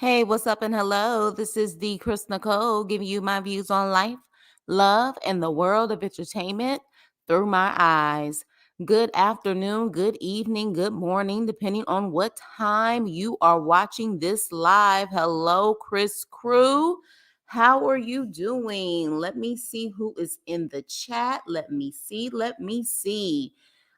Hey, what's up and hello? This is the Chris Nicole giving you my views on life, love, and the world of entertainment through my eyes. Good afternoon, good evening, good morning, depending on what time you are watching this live. Hello, Chris Crew. How are you doing? Let me see who is in the chat. Let me see.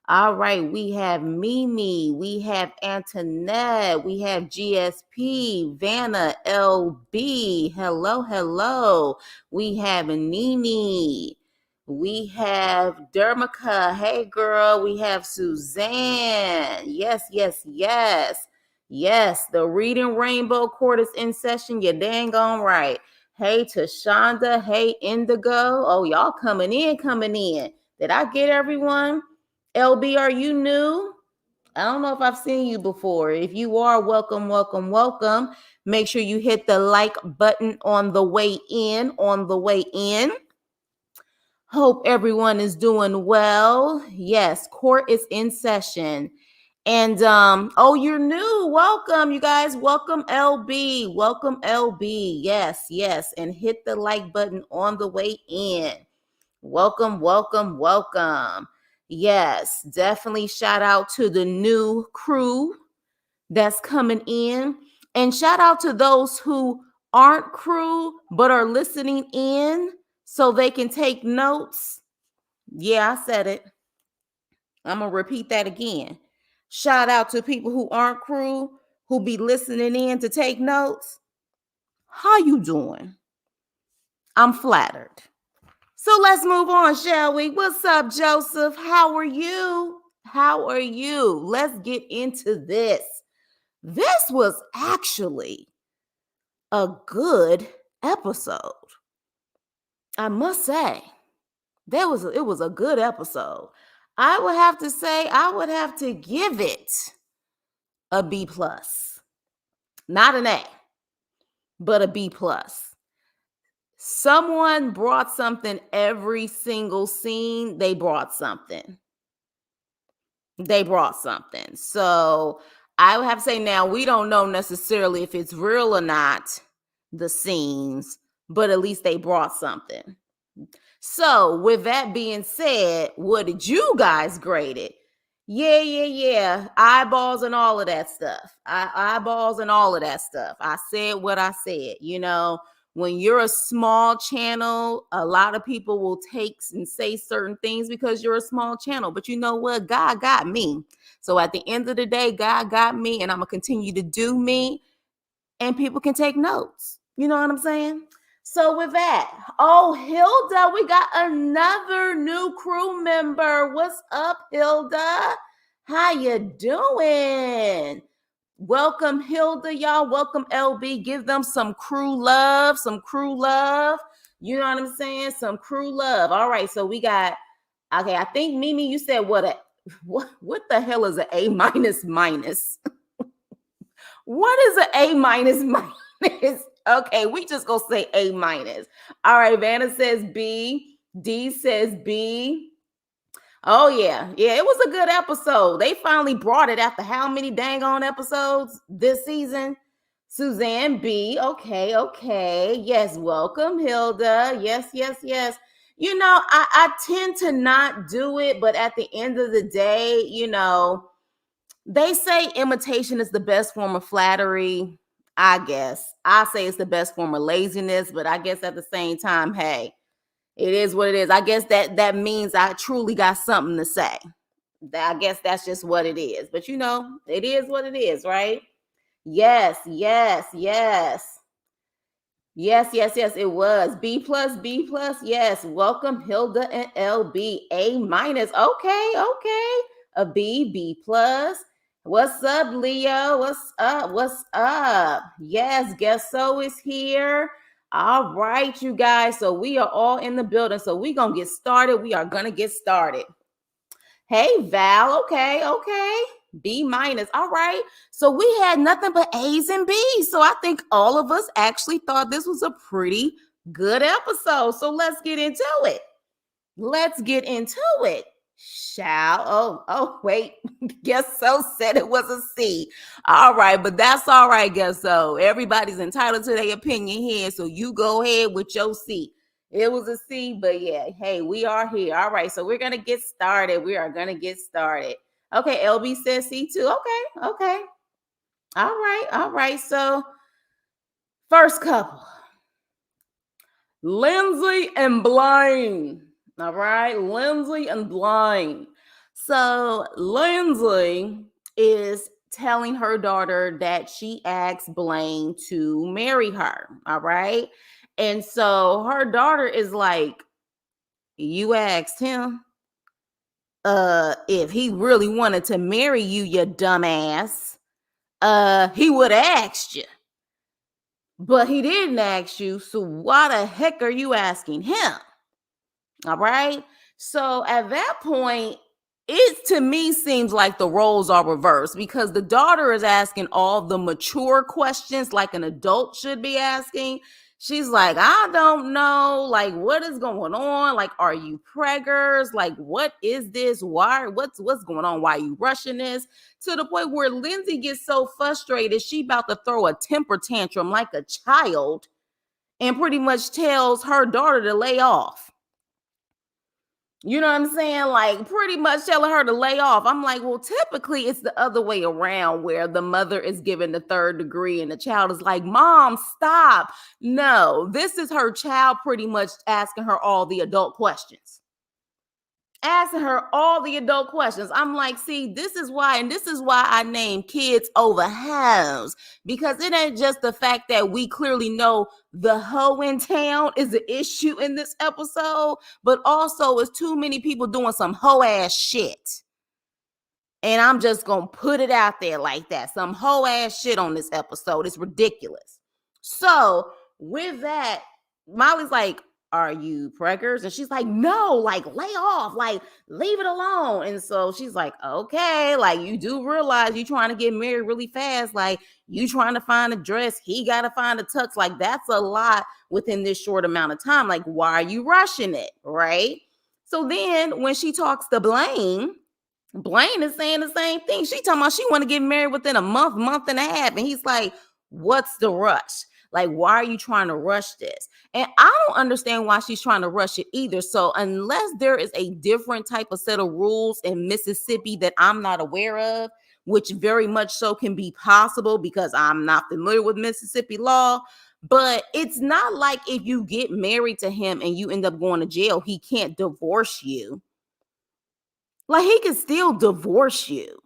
All right, we have Mimi, we have Antoinette, we have GSP, Vanna, LB. Hello. We have Nini, we have Dermica. Hey, girl. We have Suzanne. Yes, the Reading Rainbow Court is in session. You're dang on right. Hey, Tashonda. Hey, Indigo. Oh, y'all coming in. Did I get everyone? LB, are you new? I don't know if I've seen you before. If you are, welcome. Make sure you hit the like button on the way in. Hope everyone is doing well. Yes, court is in session. And oh, you're new. Welcome, you guys. Welcome, LB. Yes. And hit the like button on the way in. Welcome. Yes, definitely shout out to the new crew that's coming in. And shout out to those who aren't crew but are listening in so they can take notes. Yeah, I said it. I'm going to repeat that again. Shout out to people who aren't crew who be listening in to take notes. How you doing? I'm flattered. So let's move on, shall we? What's up, Joseph? How are you? Let's get into this. This was actually a good episode. I must say, it was a good episode. I would have to give it a B plus. Not an A, but a B plus. Someone brought something every single scene. They brought something. So I would have to say, now we don't know necessarily if it's real or not, the scenes, but at least they brought something. So with that being said, what did you guys grade it? Yeah. Eyeballs and all of that stuff. I said what I said. When you're a small channel, a lot of people will take and say certain things because you're a small channel. But you know what? God got me. So at the end of the day, God got me, and I'm going to continue to do me, and people can take notes. You know what I'm saying? So with that, oh, Hilda, we got another new crew member. What's up, Hilda? How you doing? Welcome, Hilda, y'all. Welcome, LB. Give them some crew love. You know what I'm saying? Some crew love. All right, so we got, okay, I think, Mimi, you said what the hell is an A minus minus? What is an A minus minus? Okay, we just gonna say A minus. All right, Vanna says B. D says B. Oh, yeah, it was a good episode. They finally brought it after how many dang on episodes this season? Suzanne B. Okay. Yes, welcome, Hilda. Yes. I tend to not do it, but at the end of the day, they say imitation is the best form of flattery. I guess I say it's the best form of laziness, but I guess at the same time, hey, it is what it is. I guess that means I truly got something to say. I guess that's just what it is. But it is what it is, right? Yes. It was B plus. Yes. Welcome, Hilda and LB. A minus. Okay. A B plus. What's up, Leo? What's up? Yes, guess so is here. All right, you guys. So we are all in the building. So we are gonna get started. Hey, Val. Okay. B minus. All right. So we had nothing but A's and B's. So I think all of us actually thought this was a pretty good episode. So let's get into it. Wait. Guess so said it was a C. All right, but that's all right, guess so. Everybody's entitled to their opinion here, so you go ahead with your C. It was a C, but yeah, hey, we are here. All right, so we're gonna get started. We are gonna get started. Okay, LB says C too. Okay. All right. So first couple. Lindsay and Blaine. All right, Lindsay and Blaine. So Lindsay is telling her daughter that she asked Blaine to marry her. All right. And so her daughter is like, you asked him if he really wanted to marry you, you dumbass. He would have asked you. But he didn't ask you, so why the heck are you asking him? All right. So at that point, it to me seems like the roles are reversed because the daughter is asking all the mature questions like an adult should be asking. She's like, I don't know, like what is going on? Like, are you preggers? Like, what is this? Why? What's going on? Why are you rushing this? To the point where Lindsay gets so frustrated, she about to throw a temper tantrum like a child and pretty much tells her daughter to lay off. You know what I'm saying? Like pretty much telling her to lay off. I'm like, well, typically it's the other way around where the mother is given the third degree and the child is like, Mom, stop. No, this is her child pretty much asking her all the adult questions. Asking her all the adult questions. I'm like, see, this is why I name kids over hoes, because it ain't just the fact that we clearly know the hoe in town is an issue in this episode, but also it's too many people doing some hoe ass shit. And I'm just gonna put it out there like that. Some hoe ass shit on this episode. It's ridiculous. So with that, Molly's like, are you preggers? And she's like, no, like lay off, like leave it alone. And so she's like, okay, like you do realize you trying to get married really fast, like you trying to find a dress, he got to find a tux, like that's a lot within this short amount of time. Like, why are you rushing it? Right. So then when she talks to Blaine is saying the same thing. She talking about she want to get married within a month and a half. And he's like, what's the rush? Like, why are you trying to rush this? And I don't understand why she's trying to rush it either. So unless there is a different type of set of rules in Mississippi that I'm not aware of, which very much so can be possible because I'm not familiar with Mississippi law, but it's not like if you get married to him and you end up going to jail, he can't divorce you. Like he can still divorce you.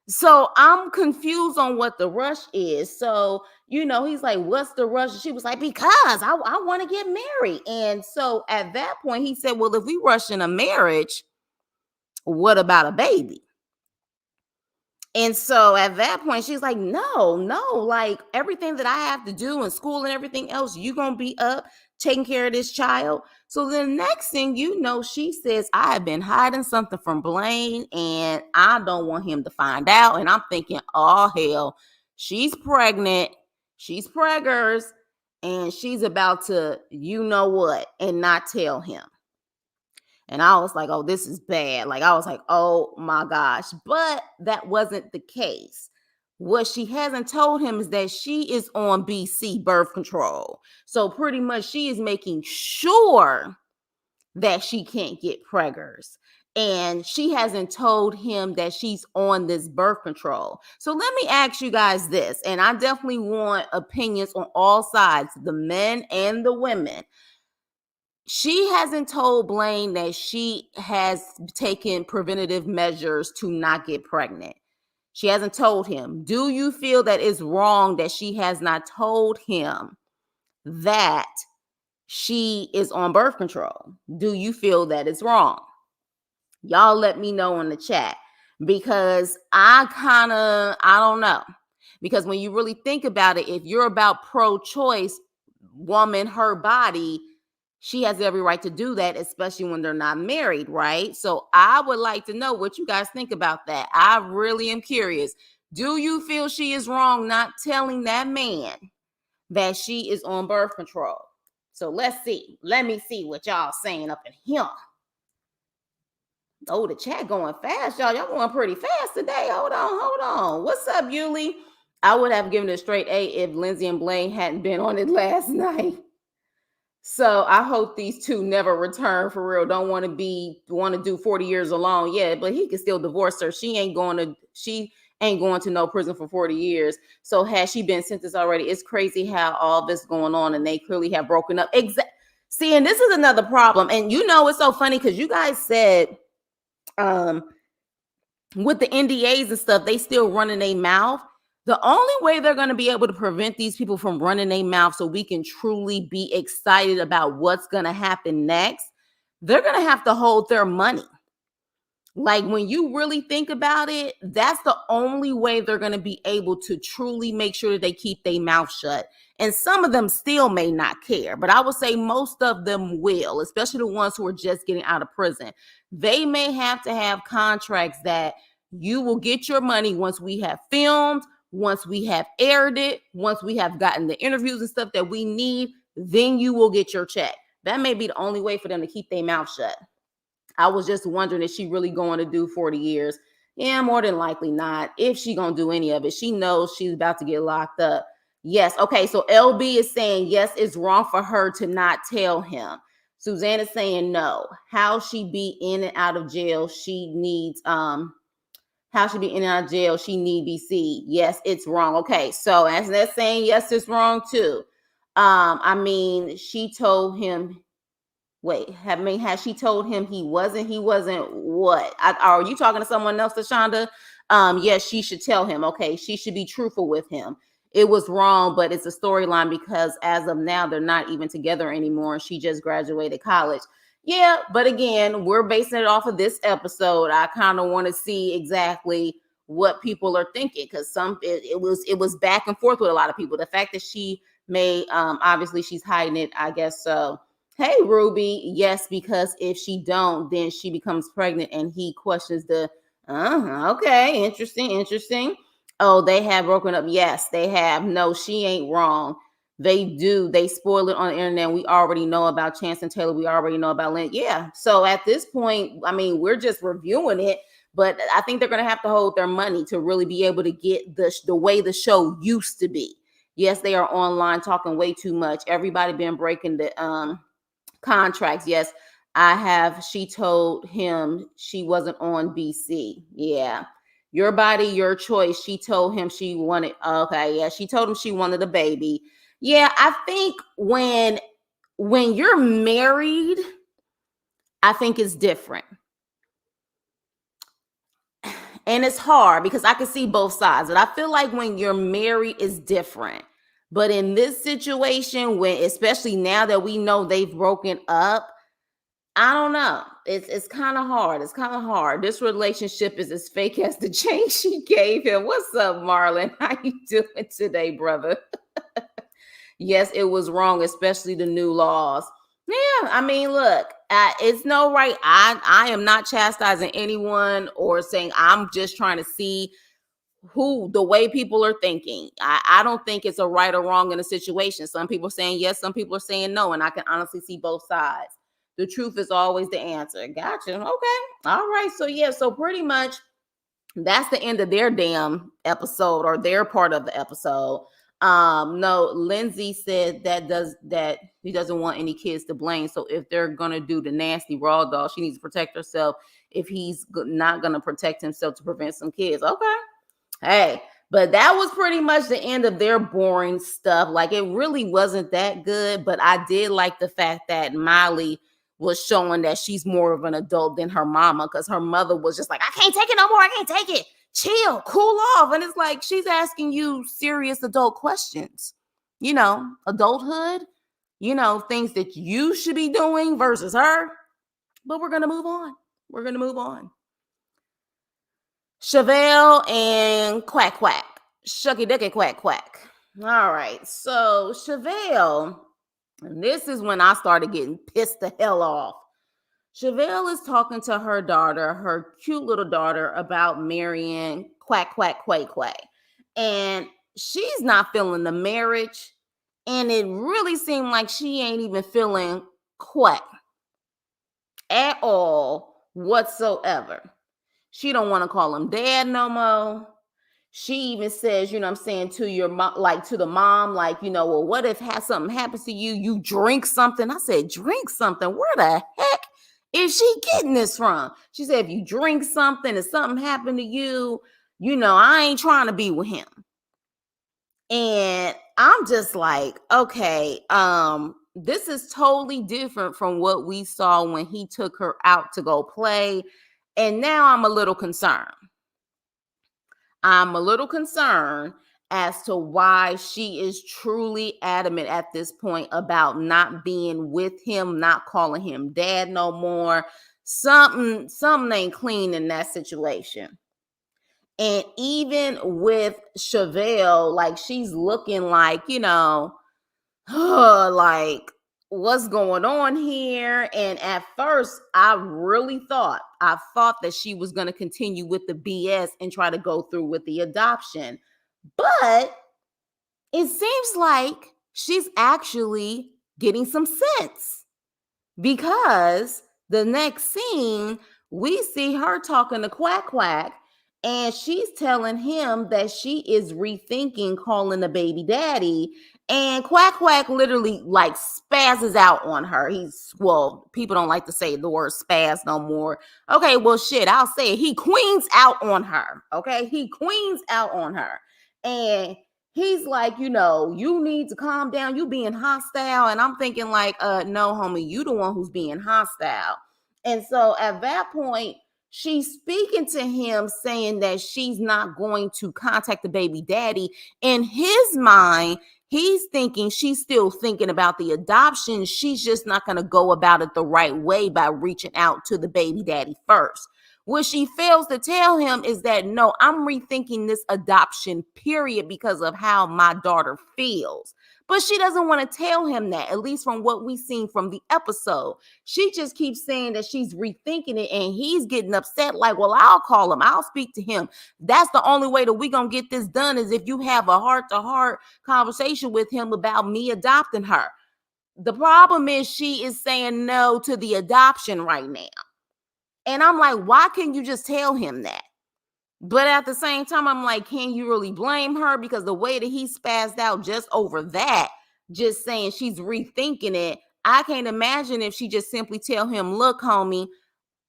So I'm confused on what the rush is. So, he's like, what's the rush? She was like, because I want to get married. And so at that point, he said, well, if we rush in a marriage, what about a baby? And so at that point, she's like, no, like everything that I have to do in school and everything else, you're going to be up taking care of this child. So the next thing you know, she says, I have been hiding something from Blaine and I don't want him to find out. And I'm thinking, oh, hell, she's pregnant. She's preggers and she's about to, you know what, and not tell him. And I was like, oh, this is bad. Like, I was like, oh my gosh. But that wasn't the case. What she hasn't told him is that she is on BC birth control. So pretty much she is making sure that she can't get preggers. And she hasn't told him that she's on this birth control. So let me ask you guys this. And I definitely want opinions on all sides, the men and the women. She hasn't told Blaine that she has taken preventative measures to not get pregnant. She hasn't told him. Do you feel that it's wrong that she has not told him that she is on birth control? Do you feel that it's wrong? Y'all let me know in the chat because I don't know. Because when you really think about it, if you're about pro-choice, woman, her body, she has every right to do that, especially when they're not married, right? So I would like to know what you guys think about that. I really am curious. Do you feel she is wrong not telling that man that she is on birth control? So let's see. Let me see what y'all saying up in here. Oh, the chat going fast, y'all. Y'all going pretty fast today. Hold on. What's up, Yuli? I would have given it a straight A if Lindsay and Blaine hadn't been on it last night. So I hope these two never return for real. Don't want to do 40 years alone. Yeah, but he can still divorce her. She ain't going to no prison for 40 years. So has she been sentenced already? It's crazy how all this going on and they clearly have broken up. See, and this is another problem. And it's so funny because you guys said with the NDAs and stuff, they still running their mouth. The only way they're going to be able to prevent these people from running their mouth so we can truly be excited about what's going to happen next, they're going to have to hold their money. Like, when you really think about it, that's the only way they're going to be able to truly make sure that they keep their mouth shut. And some of them still may not care, but I would say most of them will, especially the ones who are just getting out of prison. They may have to have contracts that you will get your money once we have filmed, once we have aired it, once we have gotten the interviews and stuff that we need, then you will get your check. That may be the only way for them to keep their mouth shut. I was just wondering, is she really going to do 40 years? Yeah, more than likely not. If she going to do any of it, she knows she's about to get locked up. Yes. Okay. So LB is saying, yes, it's wrong for her to not tell him. Suzanne is saying no. How she be in and out of jail? She needs, how she be in and out of jail? She need BC. Yes, it's wrong. Okay. So as they're saying, yes, it's wrong too. I mean, she told him, wait, has she told him he wasn't what? Are you talking to someone else, Tashonda? Yes, she should tell him. Okay, she should be truthful with him. It was wrong, but it's a storyline because as of now, they're not even together anymore. She just graduated college. Yeah, but again, we're basing it off of this episode. I kind of want to see exactly what people are thinking because it was back and forth with a lot of people. The fact that she may obviously she's hiding it, I guess so. Hey, Ruby, yes, because if she don't, then she becomes pregnant and he questions okay, interesting. Oh, they have broken up. Yes, they have. No, she ain't wrong. They do. They spoil it on the internet. We already know about Chance and Taylor. We already know about Lynn. Yeah. So at this point, I mean, we're just reviewing it, but I think they're going to have to hold their money to really be able to get the way the show used to be. Yes, they are online talking way too much. Everybody been breaking the contracts. Yes, she told him she wasn't on BC. Yeah. Your body, your choice. She told him she wanted, okay, yeah, she told him she wanted a baby. Yeah, I think when you're married, I think it's different. And it's hard because I can see both sides. And I feel like when you're married, it's different. But in this situation, especially now that we know they've broken up, I don't know. It's kind of hard. It's kind of hard. This relationship is as fake as the chain she gave him. What's up, Marlon? How you doing today, brother? Yes, it was wrong, especially the new laws. Yeah, I mean, look, it's no right. I am not chastising anyone or saying I'm just trying to see the way people are thinking. I don't think it's a right or wrong in a situation. Some people are saying yes, some people are saying no, and I can honestly see both sides. The truth is always the answer. Gotcha. Okay. All right. So yeah, so pretty much that's the end of their damn episode or their part of the episode. No, Lindsay said that he doesn't want any kids to blame. So if they're gonna do the nasty raw dog, she needs to protect herself if he's not gonna protect himself to prevent some kids. Okay. Hey, but that was pretty much the end of their boring stuff. Like, it really wasn't that good, but I did like the fact that Miley was showing that she's more of an adult than her mama, because her mother was just like, I can't take it no more. I can't take it. Chill, cool off. And it's like, she's asking you serious adult questions, adulthood, things that you should be doing versus her. But we're going to move on. Chevel and Quack. Shucky ducky quack. All right. So Chevel, and this is when I started getting pissed the hell off. Chevel is talking to her daughter, her cute little daughter, about marrying Quack. And she's not feeling the marriage. And it really seemed like she ain't even feeling Quack at all. whatsoever. She don't want to call him dad no more. She even says, you know what I'm saying, to your mom, like to the mom, like, well, what if something happens to you? You drink something. I said, drink something? Where the heck is she getting this from? She said, if you drink something and something happened to you, I ain't trying to be with him. And I'm just like, okay, this is totally different from what we saw when he took her out to go play. And now I'm a little concerned. I'm a little concerned as to why she is truly adamant at this point about not being with him, not calling him dad no more. Something ain't clean in that situation. And even with Chevel, like she's looking like, like what's going on here? And at first, I thought that she was going to continue with the BS and try to go through with the adoption. But it seems like she's actually getting some sense, because the next scene, we see her talking to Quack, and she's telling him that she is rethinking calling the baby daddy. And Quack literally like spazzes out on her. People don't like to say the word spaz no more. Okay, well, shit, I'll say it. He queens out on her. Okay, he queens out on her. And he's like, you need to calm down. You being hostile. And I'm thinking like, no, homie, you the one who's being hostile. And so at that point, she's speaking to him saying that she's not going to contact the baby daddy. In his mind, he's thinking she's still thinking about the adoption. She's just not going to go about it the right way by reaching out to the baby daddy first. What she fails to tell him is that, no, I'm rethinking this adoption, period, because of how my daughter feels. But she doesn't want to tell him that, at least from what we've seen from the episode. She just keeps saying that she's rethinking it, and he's getting upset like, well, I'll call him. I'll speak to him. That's the only way that we're going to get this done, is if you have a heart-to-heart conversation with him about me adopting her. The problem is she is saying no to the adoption right now. And I'm like, why can't you just tell him that? But at the same time, I'm like, can you really blame her? Because the way that he spazzed out just over that, just saying she's rethinking it, I can't imagine if she just simply tell him, look, homie,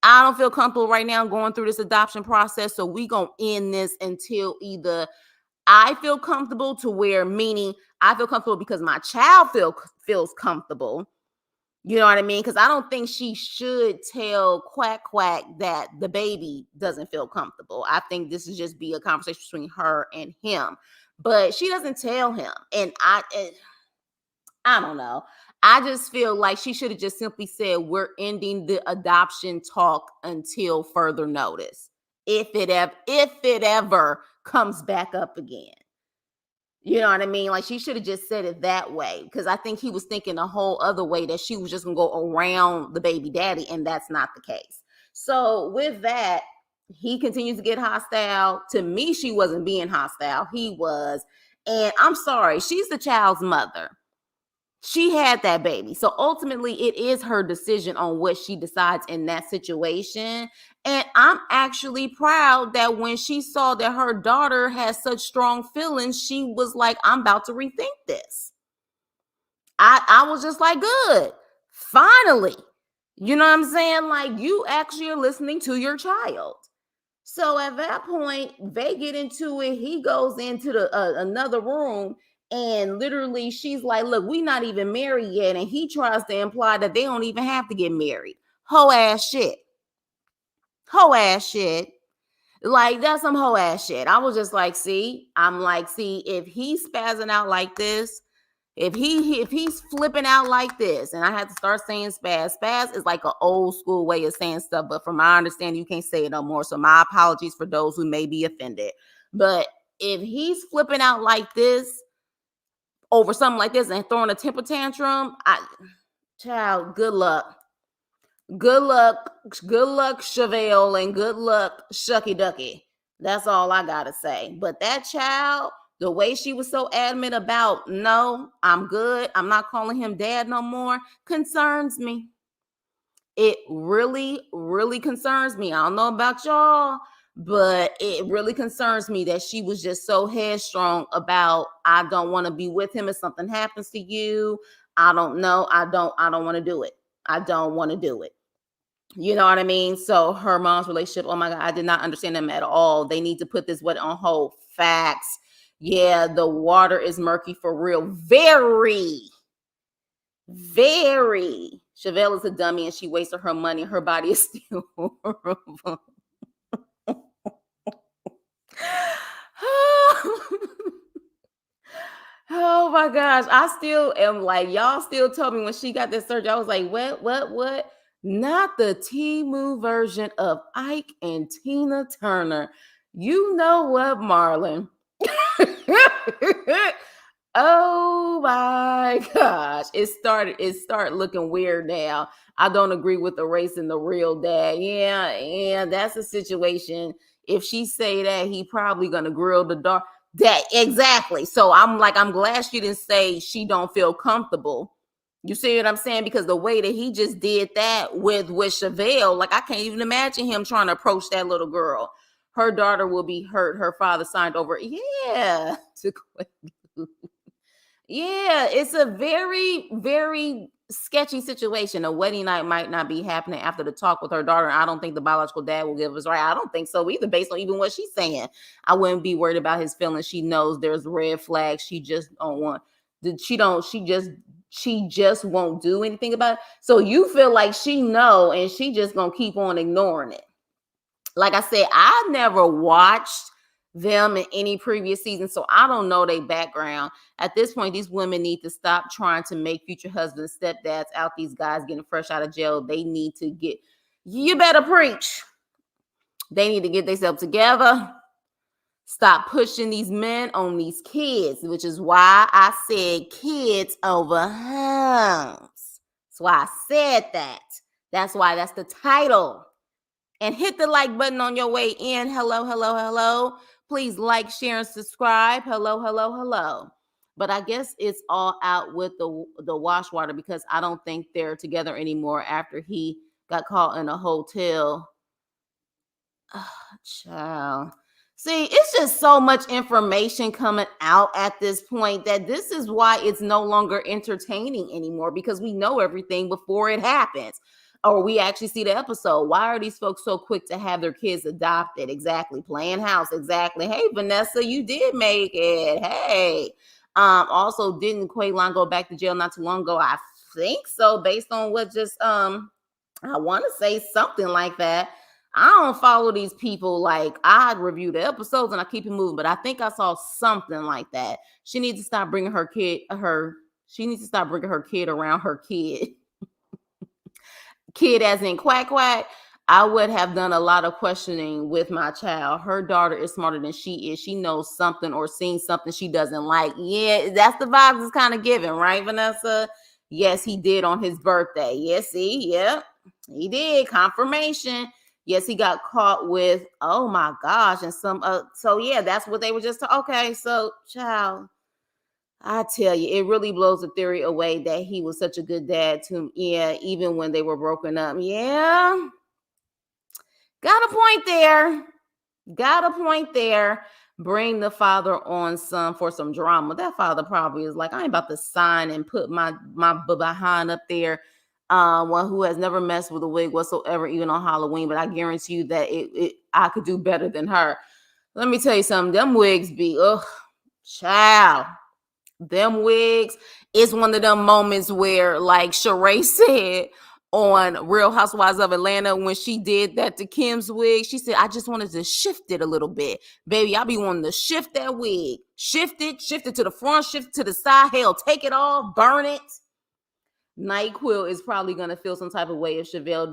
I don't feel comfortable right now going through this adoption process. So we going to end this until either I feel comfortable, to where, meaning I feel comfortable because my child feels comfortable. You know what I mean? Because I don't think she should tell Quack that the baby doesn't feel comfortable. I think this is just be a conversation between her and him. But she doesn't tell him. And I don't know. I just feel like she should have just simply said, we're ending the adoption talk until further notice, if it ever comes back up again. You know what I mean? Like, she should have just said it that way, because I think he was thinking a whole other way, that she was just going to go around the baby daddy, and that's not the case. So with that, he continues to get hostile. To me, she wasn't being hostile. He was. And I'm sorry, she's the child's mother. She had that baby. So ultimately, it is her decision on what she decides in that situation. And I'm actually proud that when she saw that her daughter has such strong feelings, she was like, I'm about to rethink this. I was just like, good. Finally. You know what I'm saying? Like, you actually are listening to your child. So at that point, they get into it. He goes into the another room, and literally she's like, look, we're not even married yet. And he tries to imply that they don't even have to get married. Hoe ass shit. Like, that's some hoe ass shit. I was just like, see, if he's spazzing out like this, if he's flipping out like this, and I had to start saying spaz. Spaz is like an old school way of saying stuff, but from my understanding, you can't say it no more. So my apologies for those who may be offended. But if he's flipping out like this over something like this and throwing a temper tantrum, child, good luck. Good luck, Chevel, and good luck, Shucky Ducky. That's all I gotta say. But that child, the way she was so adamant about, no, I'm good, I'm not calling him dad no more, concerns me. it really, really concerns me. I don't know about y'all, but it really concerns me that she was just so headstrong about, I don't want to be with him if something happens to you. I don't know. I don't want to do it. I don't want to do it. You know what I mean? So her mom's relationship, oh my God, I did not understand them at all. They need to put this wedding on hold. Facts. Yeah, the water is murky for real. Very, very. Chevel is a dummy and she wasted her money. Her body is still horrible. Oh my gosh. I still am like, y'all still told me when she got this surgery. I was like, what? Not the Temu version of Ike and Tina Turner. You know what, Marlon? Oh my gosh. It started looking weird now. I don't agree with erasing the real dad. Yeah, that's a situation. If she say that, he probably gonna grill the dog. That exactly. So I'm like, I'm glad she didn't say she don't feel comfortable. You see what I'm saying? Because the way that he just did that with Chevel, like I can't even imagine him trying to approach that little girl. Her daughter will be hurt. Her father signed over. Yeah, to quit. Yeah, it's a very, very sketchy situation. A wedding night might not be happening after the talk with her daughter. I don't think the biological dad will give us right. I don't think so either, based on even what she's saying. I wouldn't be worried about his feelings. She knows there's red flags. She just don't want. She just won't do anything about it. So you feel like she know, and she just gonna keep on ignoring it. Like I said, I never watched them in any previous season, so I don't know their background. At this point, these women need to stop trying to make future husbands, stepdads out. These guys getting fresh out of jail, they need to get, you better preach. They need to get themselves together. Stop pushing these men on these kids, which is why I said kids over homes. That's why I said that. That's why that's the title. And hit the like button on your way in. Hello. Please like, share, and subscribe. Hello. But I guess it's all out with the wash water, because I don't think they're together anymore after he got caught in a hotel. Oh, child. See, it's just so much information coming out at this point that this is why it's no longer entertaining anymore, because we know everything before it happens. Or we actually see the episode. Why are these folks so quick to have their kids adopted? Exactly. Playing house. Exactly. Hey, Vanessa, you did make it. Hey. Also, didn't Quaylon go back to jail not too long ago? I think so, based on what just I want to say something like that. I don't follow these people. Like, I review the episodes and I keep it moving, but I think I saw something like that. She needs to stop bringing her kid around her kid. Kid as in Quack Quack. I would have done a lot of questioning with my child. Her daughter is smarter than she is. She knows something or seen something she doesn't like. Yeah, that's the vibes it's kind of giving, right, Vanessa? Yes, he did on his birthday. Yes, see, yeah, he did. Confirmation. Yes, he got caught with, oh my gosh, and some so yeah, that's what they were just okay. So, child, I tell you, it really blows the theory away that he was such a good dad to him. Yeah, even when they were broken up. Yeah, got a point there. Bring the father on some for some drama. That father probably is like, I ain't about to sign and put my behind up there. One who has never messed with a wig whatsoever, even on Halloween. But I guarantee you that I could do better than her. Let me tell you something. Them wigs be, child. Them wigs is one of them moments where, like Sheree said on Real Housewives of Atlanta, when she did that to Kim's wig, she said, I just wanted to shift it a little bit. Baby, I be wanting to shift that wig. Shift it to the front, shift it to the side. Hell, take it off, burn it. NyQuil is probably going to feel some type of way if Chevel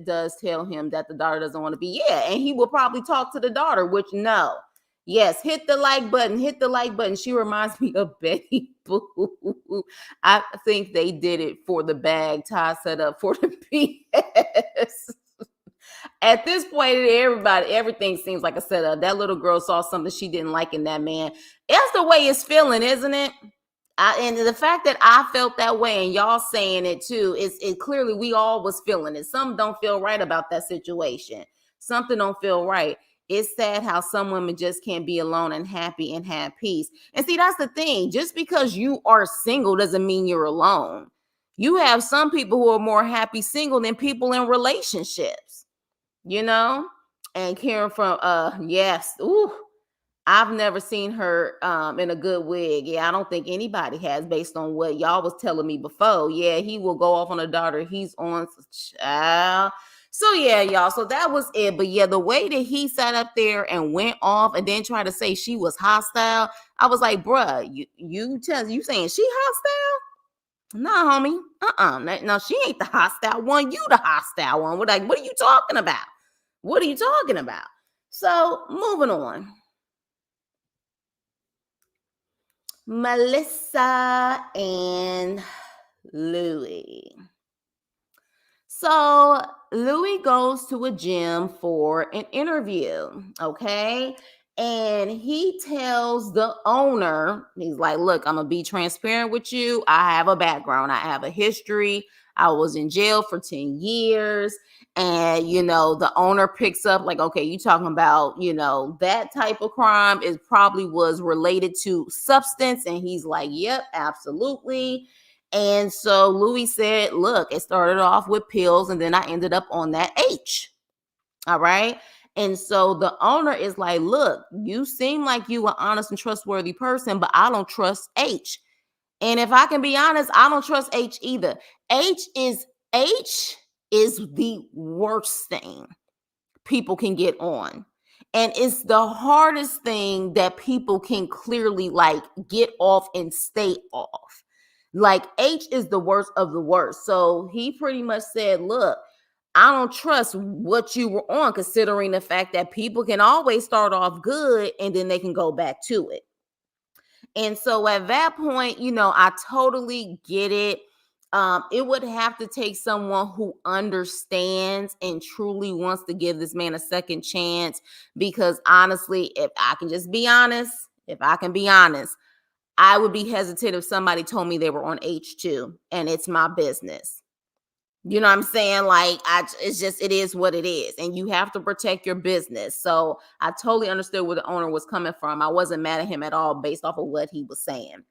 does tell him that the daughter doesn't want to be. Yeah, and he will probably talk to the daughter, which no. Yes, hit the like button. She reminds me of Betty Boo. I think they did it for the bag Ty set up for the PS. At this point, everything seems like a setup. That little girl saw something she didn't like in that man. That's the way it's feeling, isn't it? And the fact that I felt that way and y'all saying it too, it clearly we all was feeling it. Some don't feel right about that situation. Something don't feel right. It's sad how some women just can't be alone and happy and have peace. And see, that's the thing. Just because you are single doesn't mean you're alone. You have some people who are more happy single than people in relationships, you know? And Karen from yes, ooh, I've never seen her in a good wig. Yeah, I don't think anybody has, based on what y'all was telling me before. Yeah, he will go off on a daughter. He's on child. So yeah, y'all. So that was it. But yeah, the way that he sat up there and went off and then tried to say she was hostile, I was like, bruh, you saying she hostile? Nah, homie. No, she ain't the hostile one. You the hostile one. What are you talking about? What are you talking about? So moving on. Melissa and Louie. So Louie goes to a gym for an interview, okay? And he tells the owner, he's like, look, I'm gonna be transparent with you. I have a background, I have a history. I was in jail for 10 years. And the owner picks up, like, okay, you talking about, that type of crime is probably was related to substance. And he's like, yep, absolutely. And so Louis said, look, it started off with pills and then I ended up on that H. All right. And so the owner is like, look, you seem like you an honest and trustworthy person, but I don't trust H. And if I can be honest, I don't trust H either. H is the worst thing people can get on. And it's the hardest thing that people can clearly like get off and stay off. Like H is the worst of the worst. So he pretty much said, look, I don't trust what you were on, considering the fact that people can always start off good and then they can go back to it. And so at that point, I totally get it. It would have to take someone who understands and truly wants to give this man a second chance. Because honestly, if I can be honest, I would be hesitant if somebody told me they were on H2 and it's my business. You know what I'm saying? Like, it is what it is. And you have to protect your business. So I totally understood where the owner was coming from. I wasn't mad at him at all based off of what he was saying.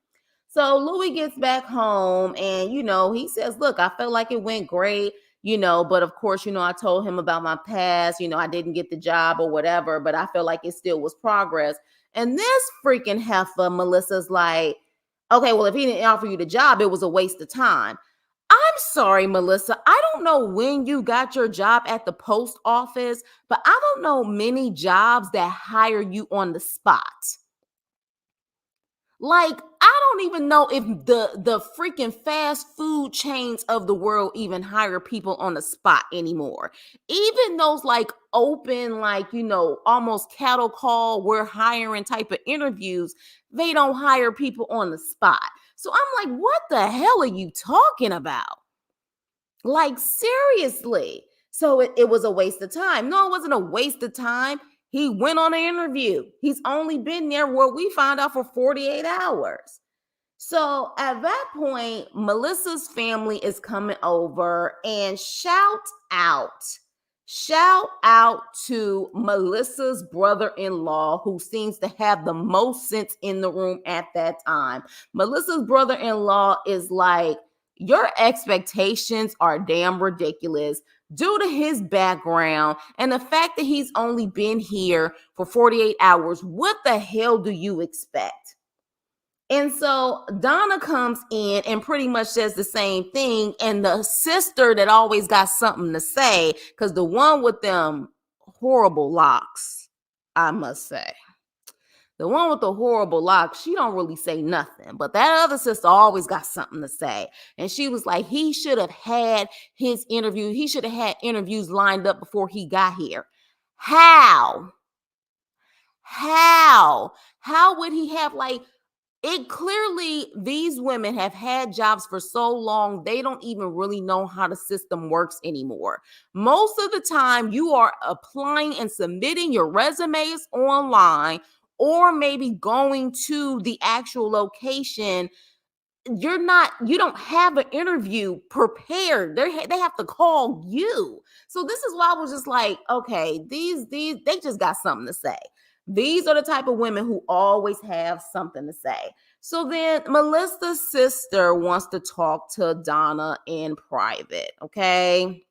So Louis gets back home and, he says, look, I felt like it went great, but of course, I told him about my past, I didn't get the job or whatever, but I felt like it still was progress. And this freaking heifer, Melissa's like, okay, well, if he didn't offer you the job, it was a waste of time. I'm sorry, Melissa. I don't know when you got your job at the post office, but I don't know many jobs that hire you on the spot. Like, I don't even know if the freaking fast food chains of the world even hire people on the spot anymore. Even those like open, like, almost cattle call, we're hiring type of interviews, they don't hire people on the spot. So I'm like, what the hell are you talking about? Like, seriously. So it was a waste of time. No, it wasn't a waste of time. He went on an interview. He's only been there, what we found out, for 48 hours. So at that point, Melissa's family is coming over, and shout out to Melissa's brother-in-law, who seems to have the most sense in the room at that time. Melissa's brother-in-law is like, your expectations are damn ridiculous due to his background and the fact that he's only been here for 48 hours. What the hell do you expect? And so Donna comes in and pretty much says the same thing. And the sister that always got something to say, because the one with them horrible locks, I must say, the one with the horrible locks, she don't really say nothing. But that other sister always got something to say. And she was like, he should have had his interview. He should have had interviews lined up before he got here. How? How would he have, like, it clearly, these women have had jobs for so long, they don't even really know how the system works anymore. Most of the time, you are applying and submitting your resumes online, or maybe going to the actual location you don't have an interview prepared. They have to call you. So this is why I was just like, okay, these they just got something to say. These are the type of women who always have something to say. So then Melissa's sister wants to talk to Donna in private, okay?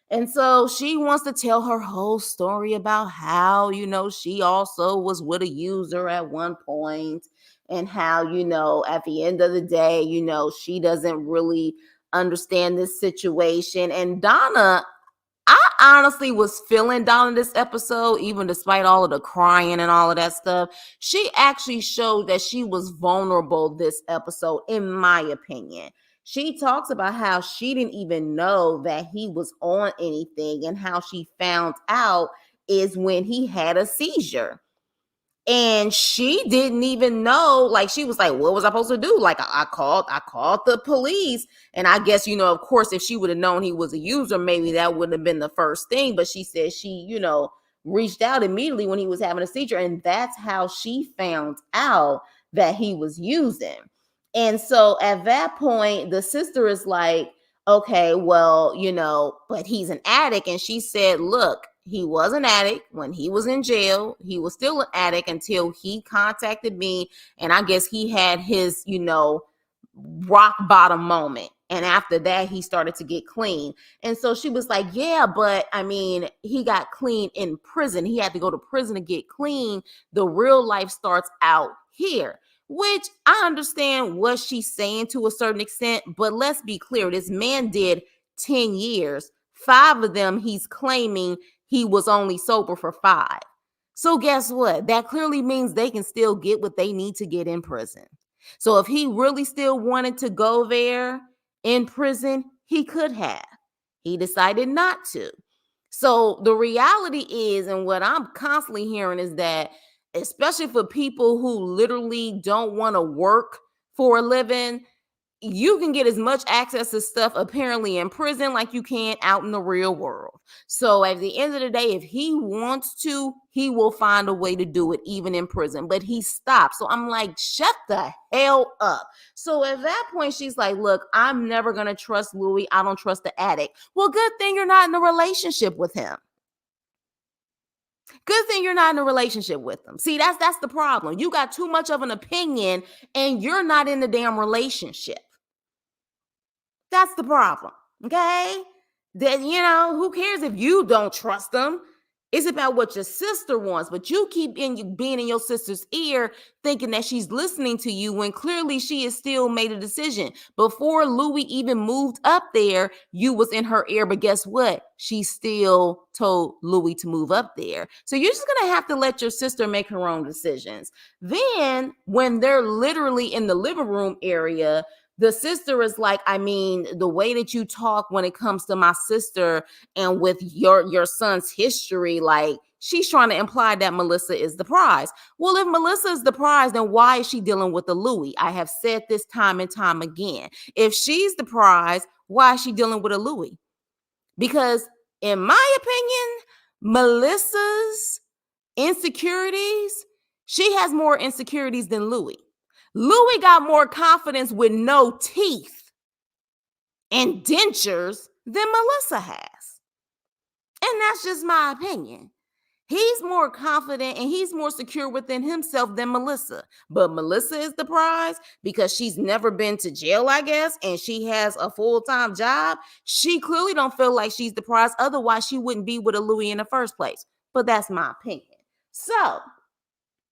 And so she wants to tell her whole story about how, she also was with a user at one point, and how, at the end of the day, she doesn't really understand this situation. And Donna, I honestly was feeling Donna this episode, even despite all of the crying and all of that stuff. She actually showed that she was vulnerable this episode, in my opinion. She talks about how she didn't even know that he was on anything, and how she found out is when he had a seizure. And she didn't even know, like, she was like, what was I supposed to do? Like, I called the police. And I guess, of course, if she would have known he was a user, maybe that wouldn't have been the first thing. But she said she, reached out immediately when he was having a seizure. And that's how she found out that he was using. And so at that point, the sister is like, okay, well, but he's an addict. And she said, look, he was an addict when he was in jail. He was still an addict until he contacted me. And I guess he had his, rock bottom moment. And after that, he started to get clean. And so she was like, yeah, but I mean, he got clean in prison. He had to go to prison to get clean. The real life starts out here. Which I understand what she's saying to a certain extent, but let's be clear. This man did 10 years. 5 of them, he's claiming he was only sober for 5. So guess what? That clearly means they can still get what they need to get in prison. So if he really still wanted to go there in prison, he could have. He decided not to. So the reality is, and what I'm constantly hearing is that, especially for people who literally don't want to work for a living, you can get as much access to stuff apparently in prison like you can out in the real world. So at the end of the day, if he wants to, he will find a way to do it even in prison. But he stopped. So I'm like, shut the hell up. So at that point, she's like, look, I'm never going to trust Louie. I don't trust the addict. Well, good thing you're not in a relationship with him. Good thing you're not in a relationship with them. See, that's the problem. You got too much of an opinion and you're not in the damn relationship. That's the problem. Okay? That, who cares if you don't trust them? It's about what your sister wants, but you keep being in your sister's ear thinking that she's listening to you when clearly she has still made a decision. Before Louie even moved up there, you was in her ear, but guess what? She still told Louie to move up there. So you're just going to have to let your sister make her own decisions. Then when they're literally in the living room area, the sister is like, I mean, the way that you talk when it comes to my sister and with your son's history, like, she's trying to imply that Melissa is the prize. Well, if Melissa is the prize, then why is she dealing with the Louie? I have said this time and time again. If she's the prize, why is she dealing with a Louie? Because in my opinion, Melissa's insecurities, she has more insecurities than Louie. Louie got more confidence with no teeth and dentures than Melissa has. And that's just my opinion. He's more confident and he's more secure within himself than Melissa. But Melissa is the prize because she's never been to jail, I guess, and she has a full-time job. She clearly don't feel like she's the prize. Otherwise, she wouldn't be with a Louie in the first place. But that's my opinion. So,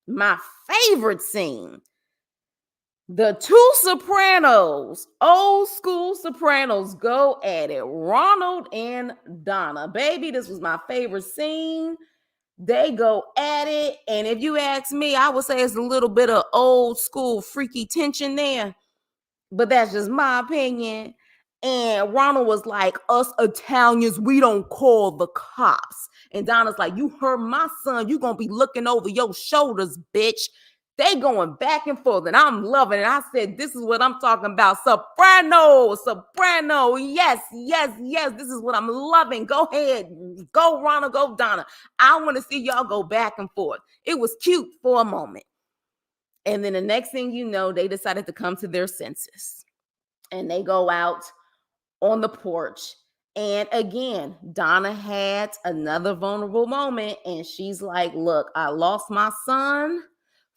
my favorite scene, the 2 Sopranos, old school Sopranos, go at it. Ronald and Donna. Baby, this was my favorite scene. They go at it. And if you ask me, I would say it's a little bit of old school freaky tension there. But that's just my opinion. And Ronald was like, us Italians, we don't call the cops. And Donna's like, you hurt my son, you gonna be looking over your shoulders, bitch. They going back and forth, and I'm loving it. I said, this is what I'm talking about. Soprano. Yes. This is what I'm loving. Go ahead. Go, Ronald. Go, Donna. I want to see y'all go back and forth. It was cute for a moment. And then the next thing you know, they decided to come to their senses. And they go out on the porch. And again, Donna had another vulnerable moment. And she's like, look, I lost my son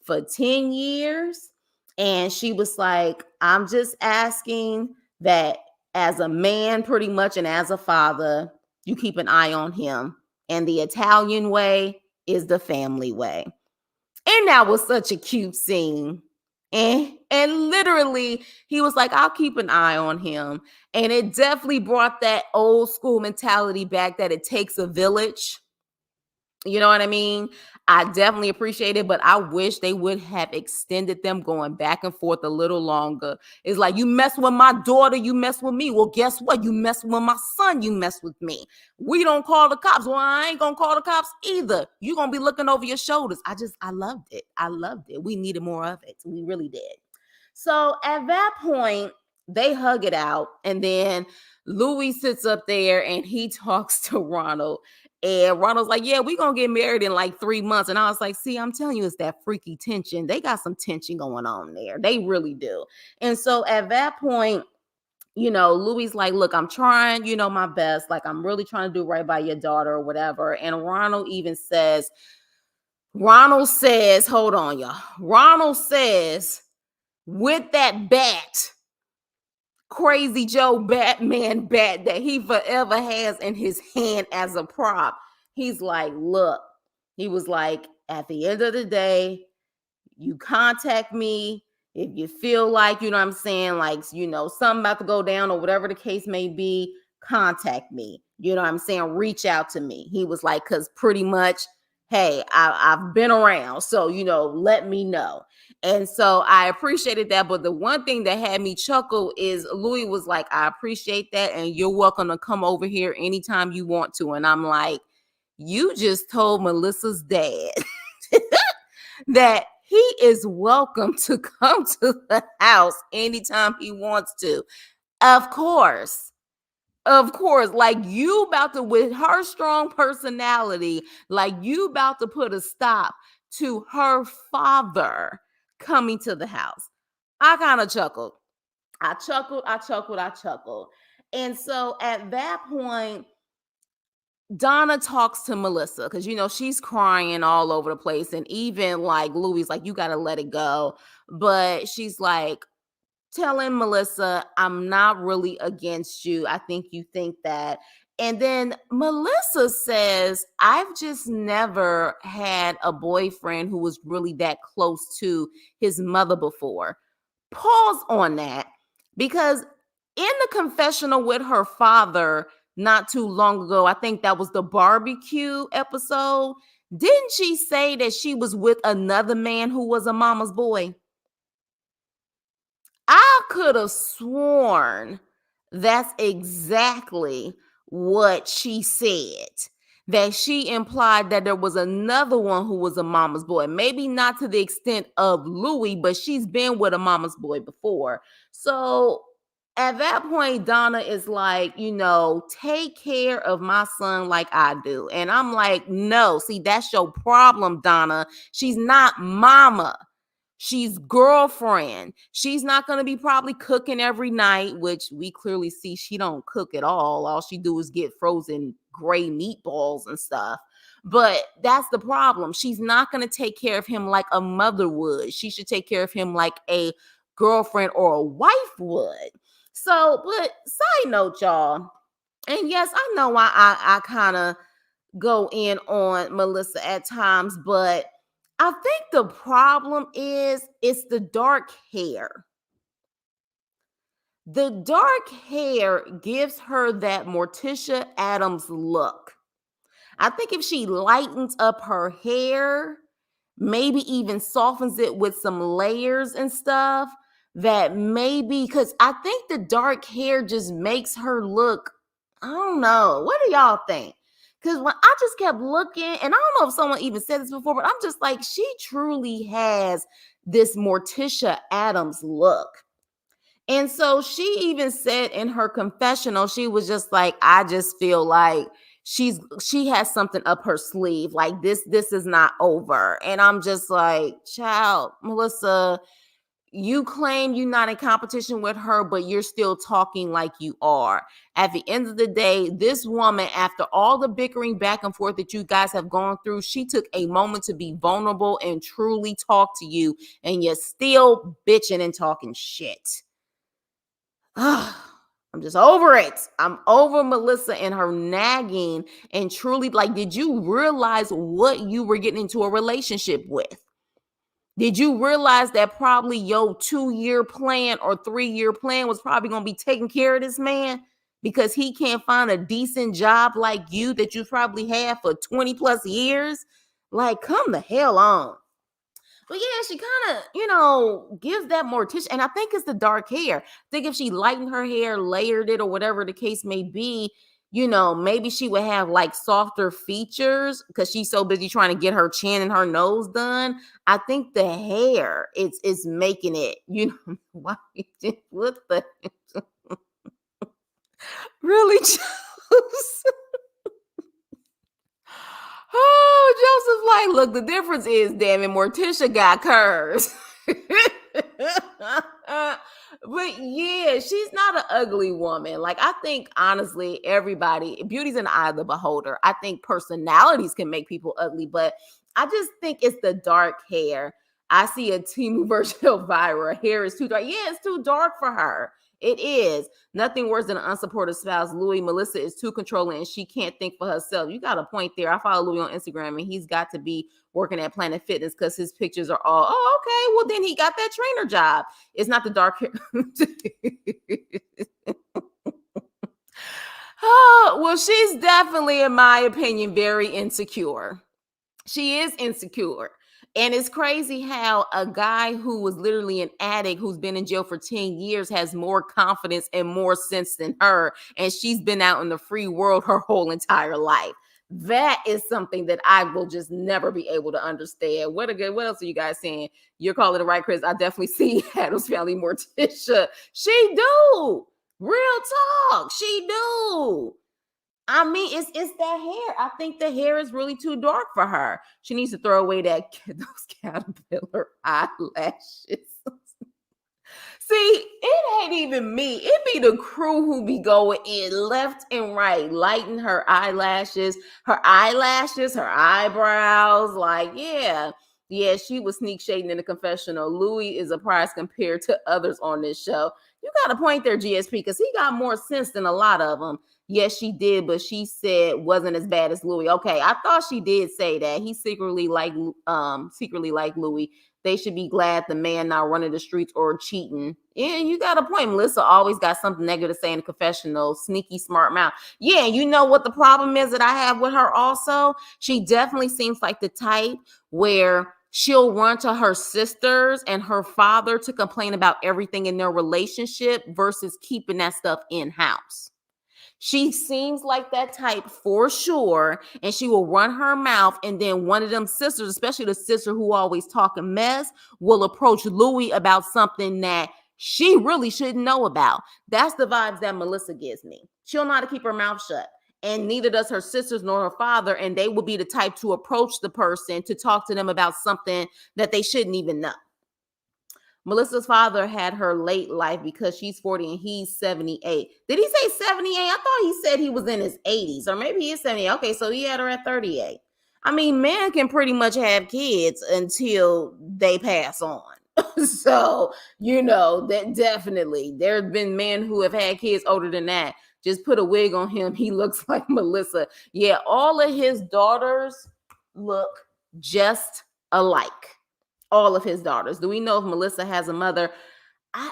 for 10 years. And she was like, I'm just asking that as a man, pretty much, and as a father, you keep an eye on him. And the Italian way is the family way. And that was such a cute scene. And literally, he was like, I'll keep an eye on him. And it definitely brought that old school mentality back that it takes a village. You know what I mean? I definitely appreciate it, but I wish they would have extended them going back and forth a little longer. It's like, you mess with my daughter, you mess with me. Well, guess what? You mess with my son, you mess with me. We don't call the cops. Well, I ain't gonna call the cops either. You're gonna be looking over your shoulders. I loved it. I loved it. We needed more of it. We really did. So at that point, they hug it out, and then Louie sits up there and he talks to Ronald. And Ronald's like, yeah, we're going to get married in like 3 months. And I was like, see, I'm telling you, it's that freaky tension. They got some tension going on there. They really do. And so at that point, Louie's like, look, I'm trying, my best. Like, I'm really trying to do right by your daughter or whatever. And Ronald says, hold on, y'all. Ronald says, with that bat, Crazy Joe Batman bat that he forever has in his hand as a prop. He's like, look, he was like, at the end of the day, you contact me if you feel like, I'm saying, like, something about to go down or whatever the case may be, contact me. I'm saying? Reach out to me. He was like, because pretty much, hey, I've been around. So, let me know. And so I appreciated that. But the one thing that had me chuckle is Louie was like, I appreciate that. And you're welcome to come over here anytime you want to. And I'm like, you just told Melissa's dad that he is welcome to come to the house anytime he wants to. Of course, like you about to, with her strong personality, like you about to put a stop to her father coming to the house. I kind of chuckled. I chuckled. And so at that point, Donna talks to Melissa because, she's crying all over the place. And even like Louie's like, you got to let it go. But she's like, telling Melissa, I'm not really against you. I think you think that. And then Melissa says, I've just never had a boyfriend who was really that close to his mother before. Pause on that, because in the confessional with her father not too long ago, I think that was the barbecue episode, didn't she say that she was with another man who was a mama's boy? I could have sworn that's exactly what she said. That she implied that there was another one who was a mama's boy. Maybe not to the extent of Louie, but she's been with a mama's boy before. So at that point, Donna is like, take care of my son like I do. And I'm like, no, see, that's your problem, Donna. She's not mama. She's girlfriend. She's not going to be probably cooking every night, which we clearly see she don't cook at all. All she do is get frozen gray meatballs and stuff. But that's the problem. She's not going to take care of him like a mother would. She should take care of him like a girlfriend or a wife would. So, but side note, y'all, and yes, I know I kind of go in on Melissa at times, but I think the problem is it's the dark hair. The dark hair gives her that Morticia Addams look. I think if she lightens up her hair, maybe even softens it with some layers and stuff, that maybe, because I think the dark hair just makes her look, I don't know. What do y'all think? Because when I just kept looking, and I don't know if someone even said this before, but I'm just like, she truly has this Morticia Addams look. And so she even said in her confessional, she was just like, I just feel like she has something up her sleeve. Like this is not over. And I'm just like, child, Melissa, you claim you're not in competition with her, but you're still talking like you are. At the end of the day, this woman, after all the bickering back and forth that you guys have gone through, she took a moment to be vulnerable and truly talk to you, and you're still bitching and talking shit. I'm just over it. I'm over Melissa and her nagging, and truly, like, did you realize what you were getting into a relationship with? Did you realize that probably your 2-year plan or 3-year plan was probably going to be taking care of this man because he can't find a decent job like you that you probably had for 20 plus years? Like, come the hell on. But yeah, she kind of, gives that Morticia. And I think it's the dark hair. I think if she lightened her hair, layered it, or whatever the case may be, maybe she would have like softer features because she's so busy trying to get her chin and her nose done. I think the hair is making it, why? What the really? Oh, Joseph, like, look, the difference is, damn it, Morticia got curves. But yeah, she's not an ugly woman. Like, I think, honestly, everybody, beauty's in the eye of the beholder. I think personalities can make people ugly, but I just think it's the dark hair. I see a Temu version of Elvira. Her hair is too dark. Yeah, it's too dark for her. It is. Nothing worse than an unsupportive spouse. Louie, Melissa is too controlling and she can't think for herself. You got a point there. I follow Louie on Instagram and he's got to be working at Planet Fitness because his pictures are all, oh, okay. Well, then he got that trainer job. It's not the dark hair. Oh, well, she's definitely, in my opinion, very insecure. She is insecure. And it's crazy how a guy who was literally an addict who's been in jail for 10 years has more confidence and more sense than her. And she's been out in the free world her whole entire life. That is something that I will just never be able to understand. What else are you guys saying? You're calling it right, Chris. I definitely see Adam's Family Morticia. She do. Real talk. She do. I mean, it's that hair. I think the hair is really too dark for her. She needs to throw away those caterpillar eyelashes. See, it ain't even me. It be the crew who be going in left and right, lighting her eyelashes, her eyebrows. Like, yeah, she was sneak shading in the confessional. Louie is a prize compared to others on this show. You got a point there, GSP, because he got more sense than a lot of them. Yes, she did, but she said wasn't as bad as Louie. Okay, I thought she did say that. He secretly like Louie. They should be glad the man not running the streets or cheating. Yeah, you got a point. Melissa always got something negative to say in the confessional. Sneaky, smart mouth. Yeah, you know what the problem is that I have with her also? She definitely seems like the type where she'll run to her sisters and her father to complain about everything in their relationship versus keeping that stuff in-house. She seems like that type for sure, and she will run her mouth, and then one of them sisters, especially the sister who always talking mess, will approach Louie about something that she really shouldn't know about. That's the vibes that Melissa gives me. She'll know how to keep her mouth shut, and neither does her sisters nor her father, and they will be the type to approach the person to talk to them about something that they shouldn't even know. Melissa's father had her late life because she's 40 and he's 78. Did he say 78? I thought he said he was in his 80s, or maybe he is 78. Okay, so he had her at 38. I mean, men can pretty much have kids until they pass on. So, that definitely, there have been men who have had kids older than that. Just put a wig on him. He looks like Melissa. Yeah, all of his daughters look just alike. All of his daughters. Do we know if Melissa has a mother? I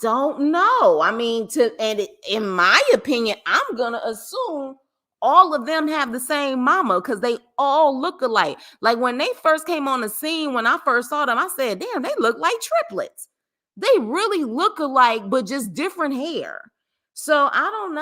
don't know. I mean, in my opinion, I'm gonna assume all of them have the same mama because they all look alike. Like when they first came on the scene, when I first saw them, I said, damn, they look like triplets. They really look alike, but just different hair. So I don't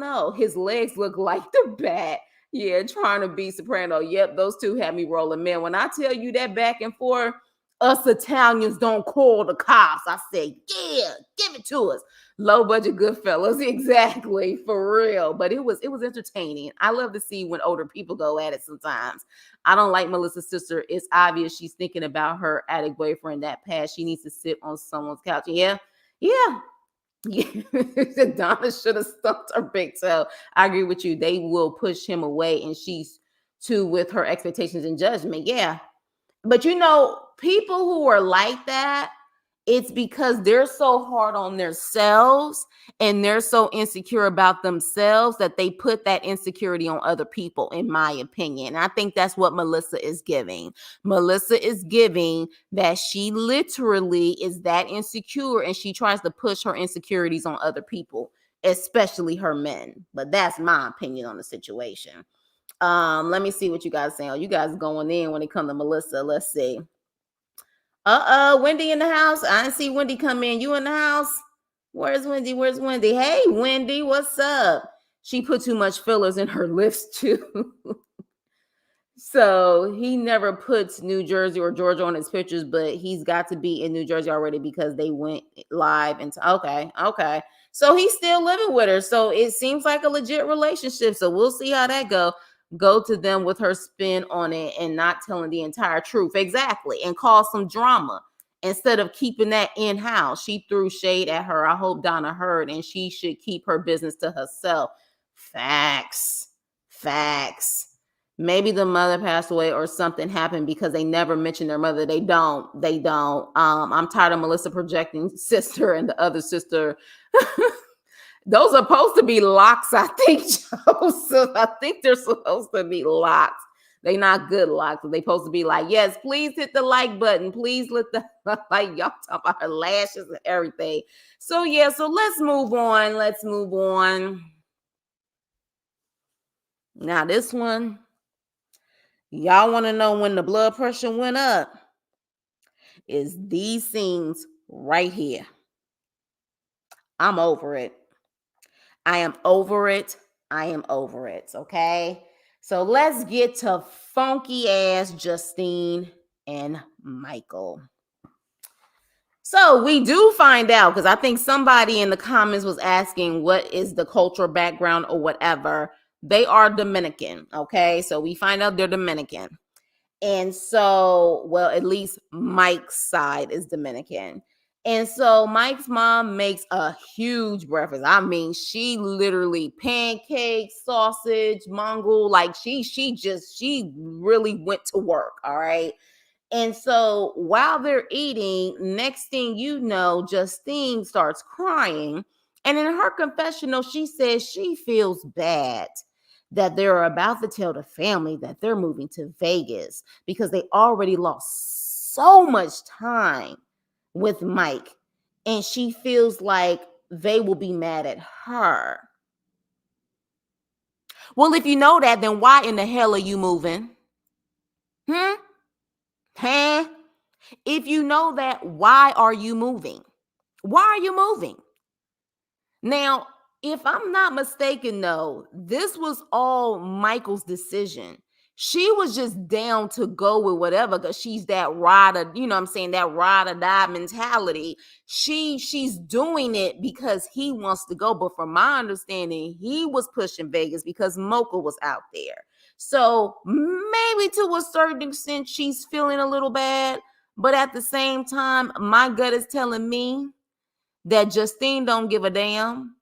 know. His legs look like the bat. Yeah, trying to be soprano. Yep, those two had me rolling. Man, when I tell you that back and forth, us Italians don't call the cops. I say, yeah, give it to us. Low budget Goodfellas, exactly, for real. But it was entertaining. I love to see when older people go at it sometimes. I don't like Melissa's sister. It's obvious she's thinking about her addict boyfriend that passed. She needs to sit on someone's couch. Yeah, yeah. Yeah. Donna should have stumped her big toe. I agree with you. They will push him away, and she's too with her expectations and judgment. Yeah. But people who are like that, it's because they're so hard on themselves and they're so insecure about themselves that they put that insecurity on other people, in my opinion. And I think that's what Melissa is giving. Melissa is giving that she literally is that insecure and she tries to push her insecurities on other people, especially her men. But that's my opinion on the situation. Let me see what you guys saying. Oh, you guys going in when it comes to Melissa. Let's see. Wendy in the house. I didn't see Wendy come in. You in the house? Where's Wendy? Where's Wendy? Hey, Wendy, what's up? She put too much fillers in her lips too. So he never puts New Jersey or Georgia on his pictures, but he's got to be in New Jersey already because they went live. And okay. So he's still living with her. So it seems like a legit relationship. So we'll see how that go to them with her spin on it and not telling the entire truth. Exactly. And cause some drama instead of keeping that in-house. She threw shade at her. I hope Donna heard, and she should keep her business to herself. Facts. Maybe the mother passed away or something happened because they never mentioned their mother. They don't. I'm tired of Melissa projecting sister and the other sister. Those are supposed to be locks, I think, Joseph. I think they're supposed to be locks. They're not good locks. They're supposed to be like, yes, please hit the like button. Please let the like, y'all talk about her lashes and everything. So let's move on. Now this one, y'all want to know when the blood pressure went up? Is these scenes right here. I'm over it. I am over it. Okay. So let's get to funky ass Justine and Michael. So we do find out, because I think somebody in the comments was asking what is the cultural background or whatever. They are Dominican. Okay. So we find out they're Dominican. And so, well, at least Mike's side is Dominican. And so Mike's mom makes a huge breakfast. I mean, she literally pancakes, sausage, mongol, like she really went to work, all right? And so while they're eating, next thing you know, Justine starts crying. And in her confessional, she says she feels bad that they're about to tell the family that they're moving to Vegas because they already lost so much time with Mike. And she feels like they will be mad at her. Well, if you know that, then why in the hell are you moving? Huh? If you know that, why are you moving? Why are you moving? Now, if I'm not mistaken, though, this was all Michael's decision. She was just down to go with whatever because she's that ride or, that ride or die mentality. She's doing it because he wants to go. But from my understanding, he was pushing Vegas because Mocha was out there. So maybe to a certain extent, she's feeling a little bad. But at the same time, my gut is telling me that Justine don't give a damn.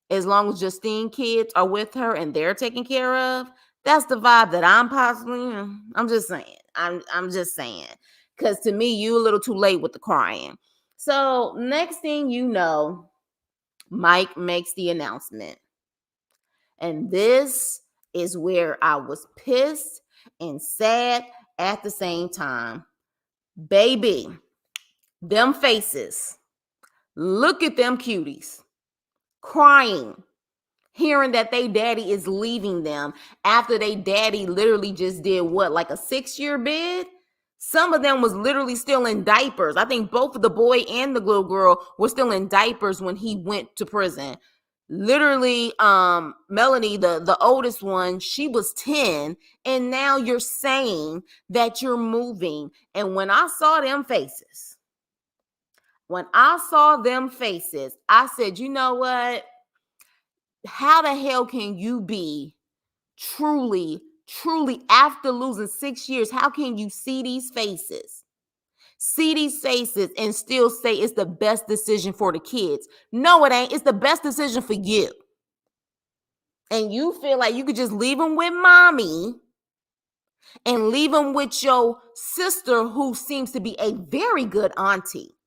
As long as Justine kids are with her and they're taken care of, that's the vibe that I'm just saying. I'm just saying. Because to me, you a little too late with the crying. So next thing you know, Mike makes the announcement. And this is where I was pissed and sad at the same time. Baby, them faces. Look at them cuties. Crying. Hearing that they daddy is leaving them after they daddy literally just did what, like a 6-year bid? Some of them was literally still in diapers. I think both of the boy and the little girl were still in diapers when he went to prison. Literally, Melanie, the oldest one, she was 10, and now you're saying that you're moving. And when I saw them faces, When I saw them faces, I said, you know what? How the hell can you be truly, truly, after losing 6 years, how can you see these faces? See these faces and still say it's the best decision for the kids? No, it ain't. It's the best decision for you. And you feel like you could just leave them with mommy and leave them with your sister, who seems to be a very good auntie.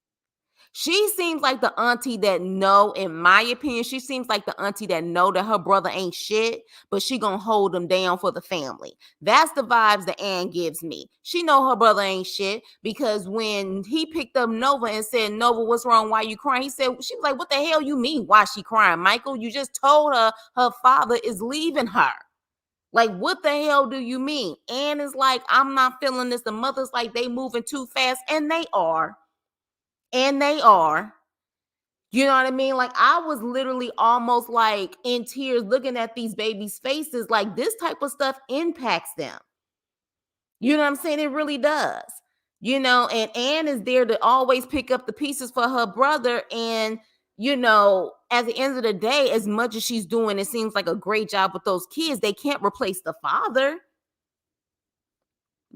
She seems like the auntie that know, in my opinion, she seems like the auntie that know that her brother ain't shit, but she gonna hold him down for the family. That's the vibes that Ann gives me. She know her brother ain't shit, because when he picked up Nova and said, Nova, what's wrong? Why you crying? She was like, what the hell you mean? Why she crying? Michael, you just told her her father is leaving her. Like, what the hell do you mean? Ann is like, I'm not feeling this. The mother's like, they moving too fast. And they are. And they are. You know what I mean? Like, I was literally almost like in tears looking at these babies' faces. Like, this type of stuff impacts them. You know what I'm saying? It really does. You know, and Ann is there to always pick up the pieces for her brother. And, you know, at the end of the day, as much as she's doing, it seems like a great job with those kids, they can't replace the father.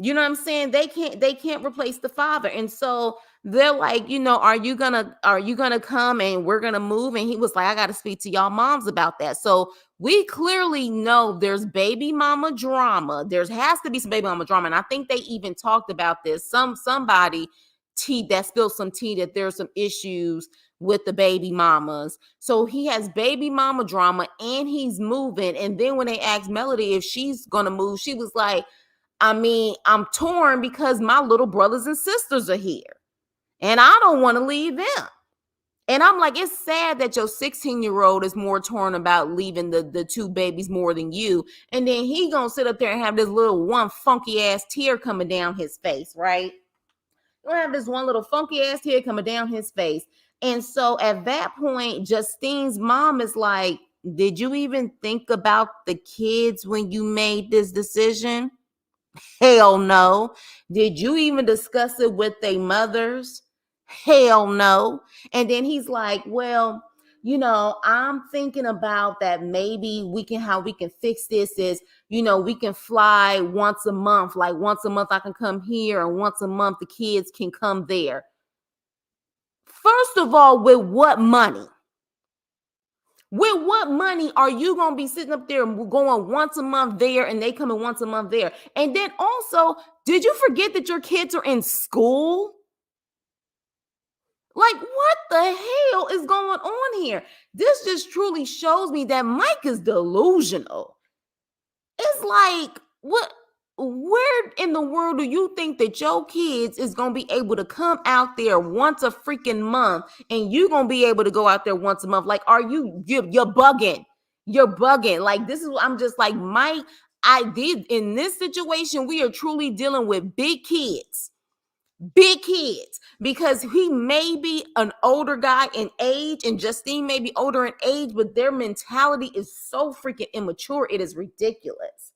You know what I'm saying? They can't replace the father. And so they're like, you know, are you gonna come and we're gonna move? And he was like, I gotta speak to y'all moms about that. So we clearly know there's baby mama drama. There has to be some baby mama drama. And I think they even talked about this. Somebody that spilled some tea that there's some issues with the baby mamas. So he has baby mama drama and he's moving. And then when they asked Melody if she's gonna move, she was like, I mean, I'm torn because my little brothers and sisters are here and I don't want to leave them. And I'm like, it's sad that your 16-year-old is more torn about leaving the two babies more than you. And then he gonna sit up there and have this little one funky ass tear coming down his face, right? He'll have this one little funky ass tear coming down his face. And so at that point, Justine's mom is like, did you even think about the kids when you made this decision? Hell no. Did you even discuss it with their mothers? Hell no. And then he's like, well, you know, I'm thinking about that. Maybe how we can fix this is, you know, we can fly once a month. Like once a month I can come here, and once a month the kids can come there. First of all, with what money? With what money are you going to be sitting up there going once a month there and they coming once a month there? And then also, did you forget that your kids are in school? Like, what the hell is going on here? This just truly shows me that Mike is delusional. It's like, where in the world do you think that your kids is going to be able to come out there once a freaking month and you going to be able to go out there once a month? Like, you're bugging. You're bugging. Like, this is, I'm just like, Mike, in this situation, we are truly dealing with big kids, because he may be an older guy in age and Justine may be older in age, but their mentality is so freaking immature. It is ridiculous.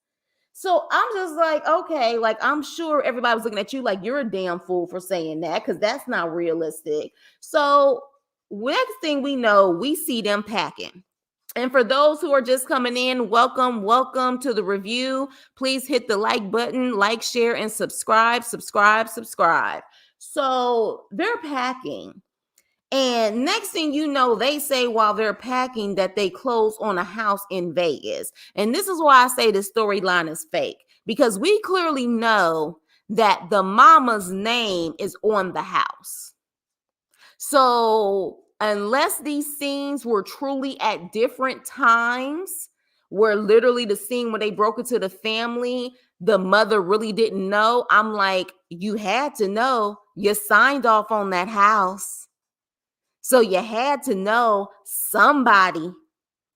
So I'm just like, okay, like I'm sure everybody was looking at you like you're a damn fool for saying that, because that's not realistic. So next thing we know, we see them packing. And for those who are just coming in, welcome to the review. Please hit the like button, like, share, and subscribe. So they're packing. And next thing you know, they say while they're packing that they close on a house in Vegas. And this is why I say the storyline is fake, because we clearly know that the mama's name is on the house. So unless these scenes were truly at different times, where literally the scene where they broke into the family, the mother really didn't know, I'm like, you had to know. You signed off on that house. So you had to know somebody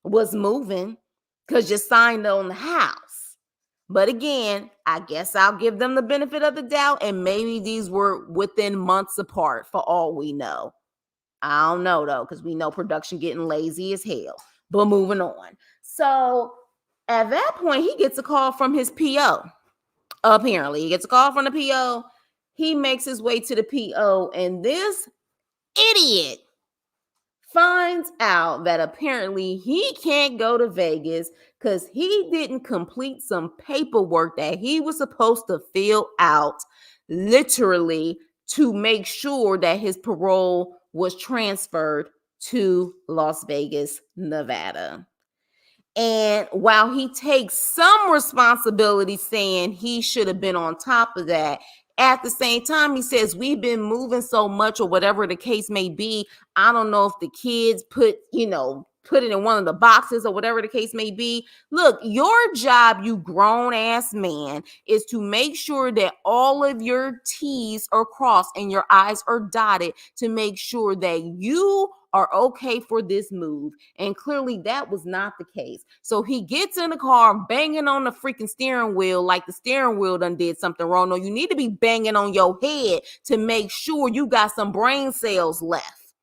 was moving because you signed on the house. But again, I guess I'll give them the benefit of the doubt, and maybe these were within months apart for all we know. I don't know though, because we know production getting lazy as hell. But moving on. So at that point, he gets a call from his PO. Apparently, he gets a call from the PO. He makes his way to the PO, and this idiot finds out that apparently he can't go to Vegas because he didn't complete some paperwork that he was supposed to fill out, literally, to make sure that his parole was transferred to Las Vegas, Nevada. And while he takes some responsibility saying he should have been on top of that, at the same time, he says, we've been moving so much or whatever the case may be. I don't know if the kids put it in one of the boxes or whatever the case may be. Look, your job, you grown ass man, is to make sure that all of your T's are crossed and your I's are dotted to make sure that you are okay for this move. And clearly that was not the case. So he gets in the car banging on the freaking steering wheel like the steering wheel done did something wrong. No, you need to be banging on your head to make sure you got some brain cells left.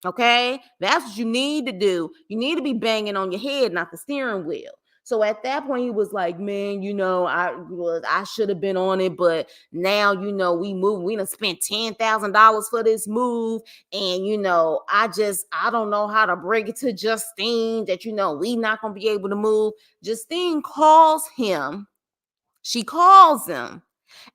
Okay, that's what you need to do. You need to be banging on your head, not the steering wheel. So at that point, he was like, man, I should have been on it, but now, we done spent $10,000 for this move. And, I don't know how to break it to Justine that, we not going to be able to move. Justine calls him. She calls him.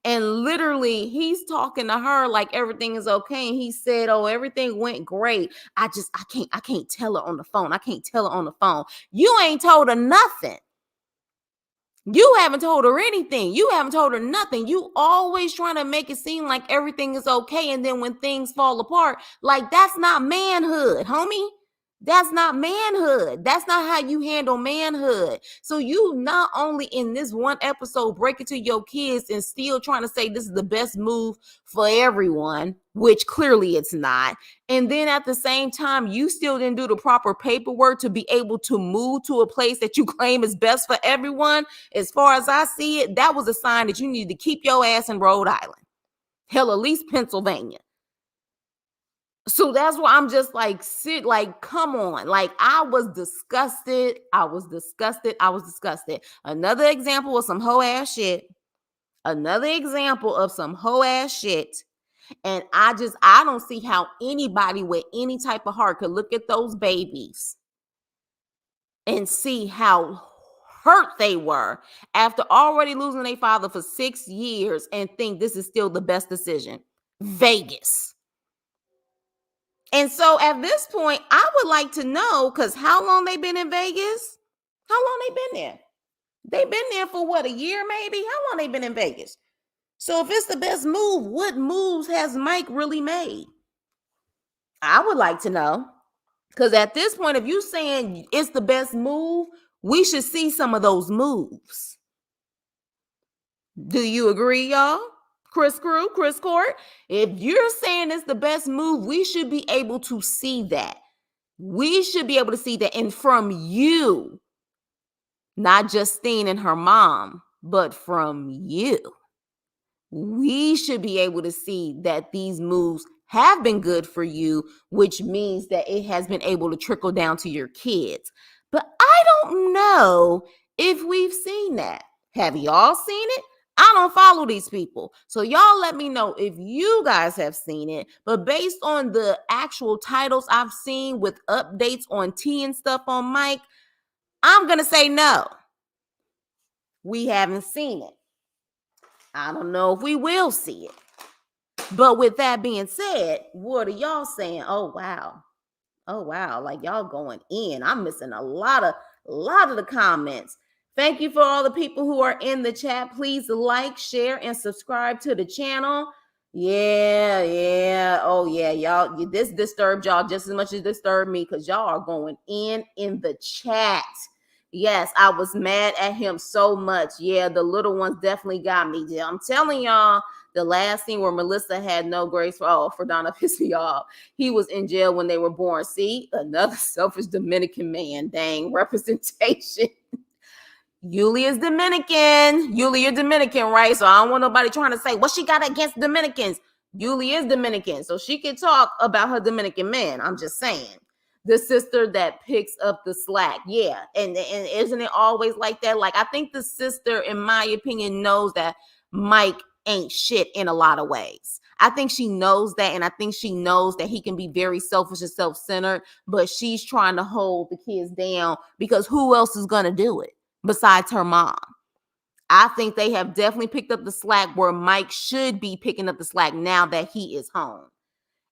And literally, he's talking to her like everything is okay. And he said, oh, everything went great. I can't tell her on the phone. I can't tell her on the phone. You ain't told her nothing. You haven't told her anything. You haven't told her nothing. You always trying to make it seem like everything is okay. And then when things fall apart, like that's not manhood, homie. That's not manhood. That's not how you handle manhood. So you not only in this one episode break it to your kids and still trying to say this is the best move for everyone, which clearly it's not. And then at the same time, you still didn't do the proper paperwork to be able to move to a place that you claim is best for everyone. As far as I see it, that was a sign that you need to keep your ass in Rhode Island. Hell, at least Pennsylvania. So that's why I'm just like, come on. Like, I was disgusted. Another example of some hoe ass shit. And I don't see how anybody with any type of heart could look at those babies and see how hurt they were after already losing their father for 6 years and think this is still the best decision. Vegas. And so at this point, I would like to know, because how long they been in Vegas? How long they been there? They've been there for what, a year maybe? How long they been in Vegas? So if it's the best move, what moves has Mike really made? I would like to know. Because at this point, if you're saying it's the best move, we should see some of those moves. Do you agree, y'all? Chris Court, if you're saying it's the best move, we should be able to see that. And from you, not Justine and her mom, but from you, we should be able to see that these moves have been good for you, which means that it has been able to trickle down to your kids. But I don't know if we've seen that. Have y'all seen it? I don't follow these people. So y'all let me know if you guys have seen it. But based on the actual titles I've seen with updates on T and stuff on Mike, I'm going to say no. We haven't seen it. I don't know if we will see it. But with that being said, what are y'all saying? Oh, wow. Like y'all going in. I'm missing a lot of the comments. Thank you for all the people who are in the chat. Please like, share, and subscribe to the channel. Yeah. Oh, yeah, y'all. This disturbed y'all just as much as it disturbed me because y'all are going in the chat. Yes, I was mad at him so much. Yeah, the little ones definitely got me. Yeah, I'm telling y'all, the last scene where Melissa had no grace for Donna pissed me off. He was in jail when they were born. See, another selfish Dominican man. Dang, representation. Yuli is Dominican. Yuli, you're Dominican, right? So I don't want nobody trying to say what she got against Dominicans. Yuli is Dominican, so she can talk about her Dominican man. I'm just saying. The sister that picks up the slack. Yeah. And isn't it always like that? Like, I think the sister, in my opinion, knows that Mike ain't shit in a lot of ways. I think she knows that, and I think she knows that he can be very selfish and self-centered, but she's trying to hold the kids down because who else is going to do it besides her mom? I think they have definitely picked up the slack where Mike should be picking up the slack now that he is home.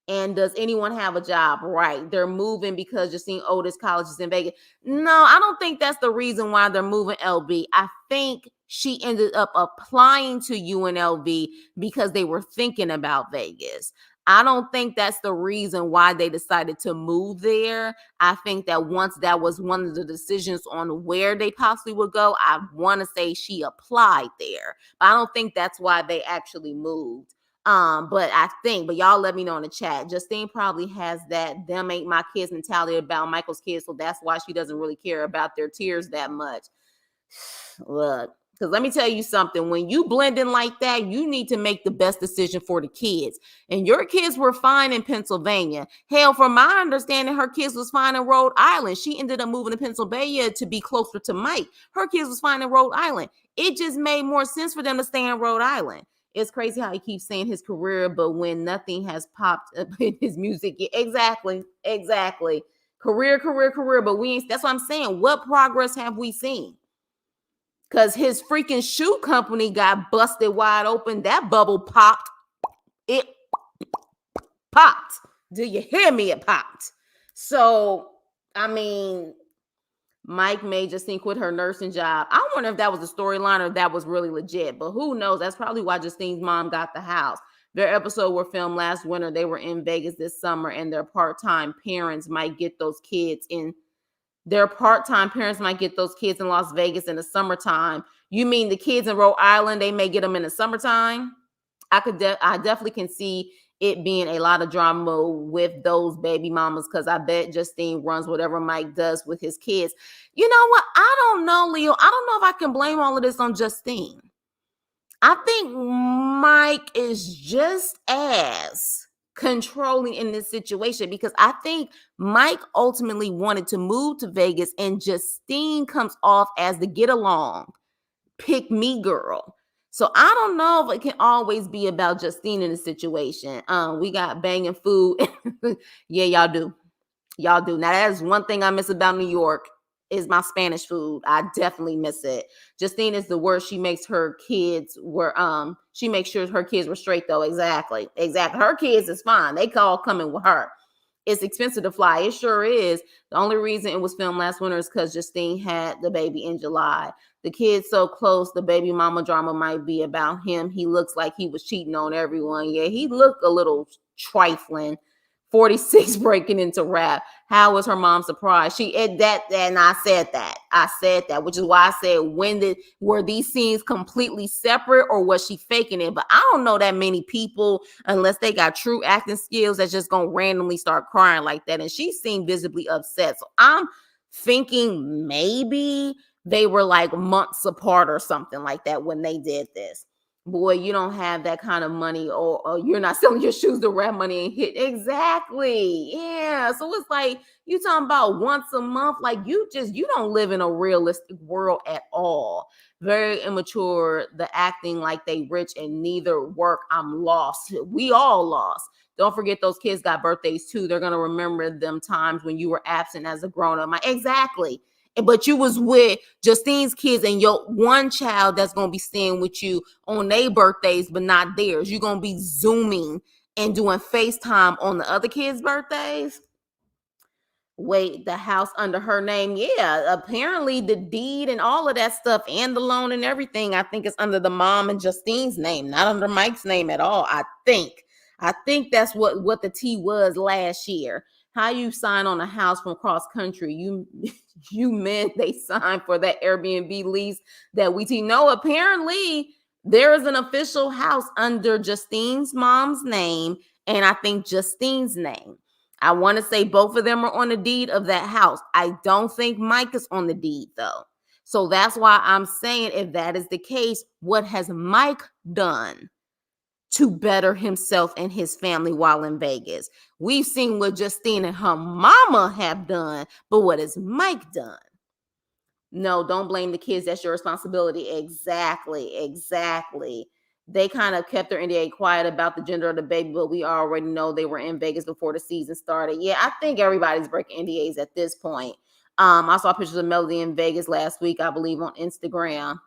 And does anyone have a job? Right. They're moving because Justine Otis College is in Vegas. No, I don't think that's the reason why they're moving, LB. I think she ended up applying to UNLV because they were thinking about Vegas. I don't think that's the reason why they decided to move there. I think that once that was one of the decisions on where they possibly would go, I want to say she applied there. But I don't think that's why they actually moved. But y'all let me know in the chat. Justine probably has that them ain't my kids mentality about Michael's kids, so that's why she doesn't really care about their tears that much. Look, because let me tell you something. When you blend in like that, you need to make the best decision for the kids. And your kids were fine in Pennsylvania. Hell, from my understanding, her kids was fine in Rhode Island. She ended up moving to Pennsylvania to be closer to Mike. Her kids was fine in Rhode Island. It just made more sense for them to stay in Rhode Island. It's crazy how he keeps saying his career, but when nothing has popped up in his music, exactly. Career, but that's what I'm saying. What progress have we seen? Because his freaking shoe company got busted wide open. That bubble popped. It popped. Do you hear me? It popped. So, I mean, Mike made Justine quit her nursing job. I wonder if that was a storyline or if that was really legit, but who knows? That's probably why Justine's mom got the house. Their episode were filmed last winter. They were in Vegas this summer, and their part-time parents might get those kids in Las Vegas in the summertime. You mean the kids in Rhode Island, they may get them in the summertime? I definitely can see it being a lot of drama with those baby mamas, because I bet Justine runs whatever Mike does with his kids. You know what? I don't know, Leo. I don't know if I can blame all of this on Justine. I think Mike is just as controlling in this situation, because I think Mike ultimately wanted to move to Vegas, and Justine comes off as the get along, pick me girl. So I don't know if it can always be about Justine in the situation. We got banging food. Yeah, y'all do. Now that is one thing I miss about New York is my Spanish food. I definitely miss it. Justine is the worst. She makes sure her kids were straight though. Exactly. Her kids is fine. They call coming with her. It's expensive to fly. It sure is. The only reason it was filmed last winter is because Justine had the baby in July. The kid's so close, the baby mama drama might be about him. He looks like he was cheating on everyone. Yeah, he looked a little trifling. 46 breaking into rap. How was her mom surprised? She and I said that, which is why I said, were these scenes completely separate, or was she faking it? But I don't know that many people, unless they got true acting skills, that's just gonna randomly start crying like that. And she seemed visibly upset. So I'm thinking maybe they were like months apart or something like that when they did this. Boy, you don't have that kind of money, or you're not selling your shoes to rap money and hit. Exactly. Yeah. So it's like you talking about once a month. Like you don't live in a realistic world at all. Very immature. The acting like they rich and neither work. I'm lost. We all lost. Don't forget those kids got birthdays too. They're going to remember them times when you were absent as a grown-up. Exactly. But you was with Justine's kids and your one child that's going to be staying with you on their birthdays, but not theirs. You're going to be Zooming and doing FaceTime on the other kids' birthdays. Wait, the house under her name? Yeah, apparently the deed and all of that stuff and the loan and everything, I think it's under the mom and Justine's name, not under Mike's name at all. I think that's what the T was last year. How you sign on a house from cross country? You meant they signed for that Airbnb lease that we see. No, apparently there is an official house under Justine's mom's name, and I think Justine's name. I want to say both of them are on the deed of that house. I don't think Mike is on the deed though. So that's why I'm saying, if that is the case, what has Mike done to better himself and his family while in Vegas? We've seen what Justine and her mama have done, but what has Mike done? No, don't blame the kids. That's your responsibility. Exactly. they kind of kept their NDA quiet about the gender of the baby, but we already know they were in Vegas before the season started. Yeah, I think everybody's breaking NDAs at this point. I saw pictures of Melody in Vegas last week, I believe, on Instagram.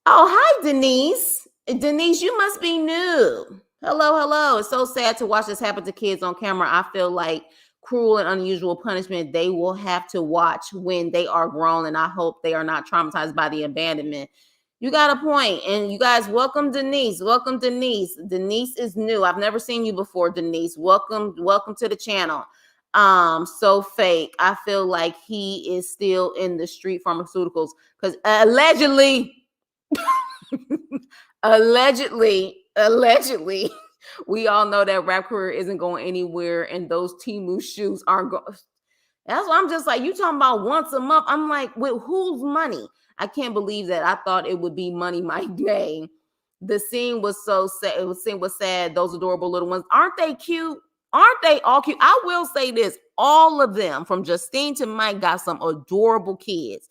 Oh, hi, Denise. Denise, you must be new. Hello, hello. It's so sad to watch this happen to kids on camera. I feel like cruel and unusual punishment they will have to watch when they are grown, and I hope they are not traumatized by the abandonment. You got a point. And you guys, welcome Denise. Welcome Denise. Denise is new. I've never seen you before, Denise. Welcome to the channel. So fake. I feel like he is still in the street pharmaceuticals because allegedly allegedly, we all know that rap career isn't going anywhere, and those Timu shoes aren't going. That's why I'm just like, you talking about once a month. I'm like, with whose money? I can't believe that. I thought it would be Money Mike Day. The scene was so sad. The scene was sad. Those adorable little ones. Aren't they cute? Aren't they all cute? I will say this. All of them, from Justine to Mike, got some adorable kids.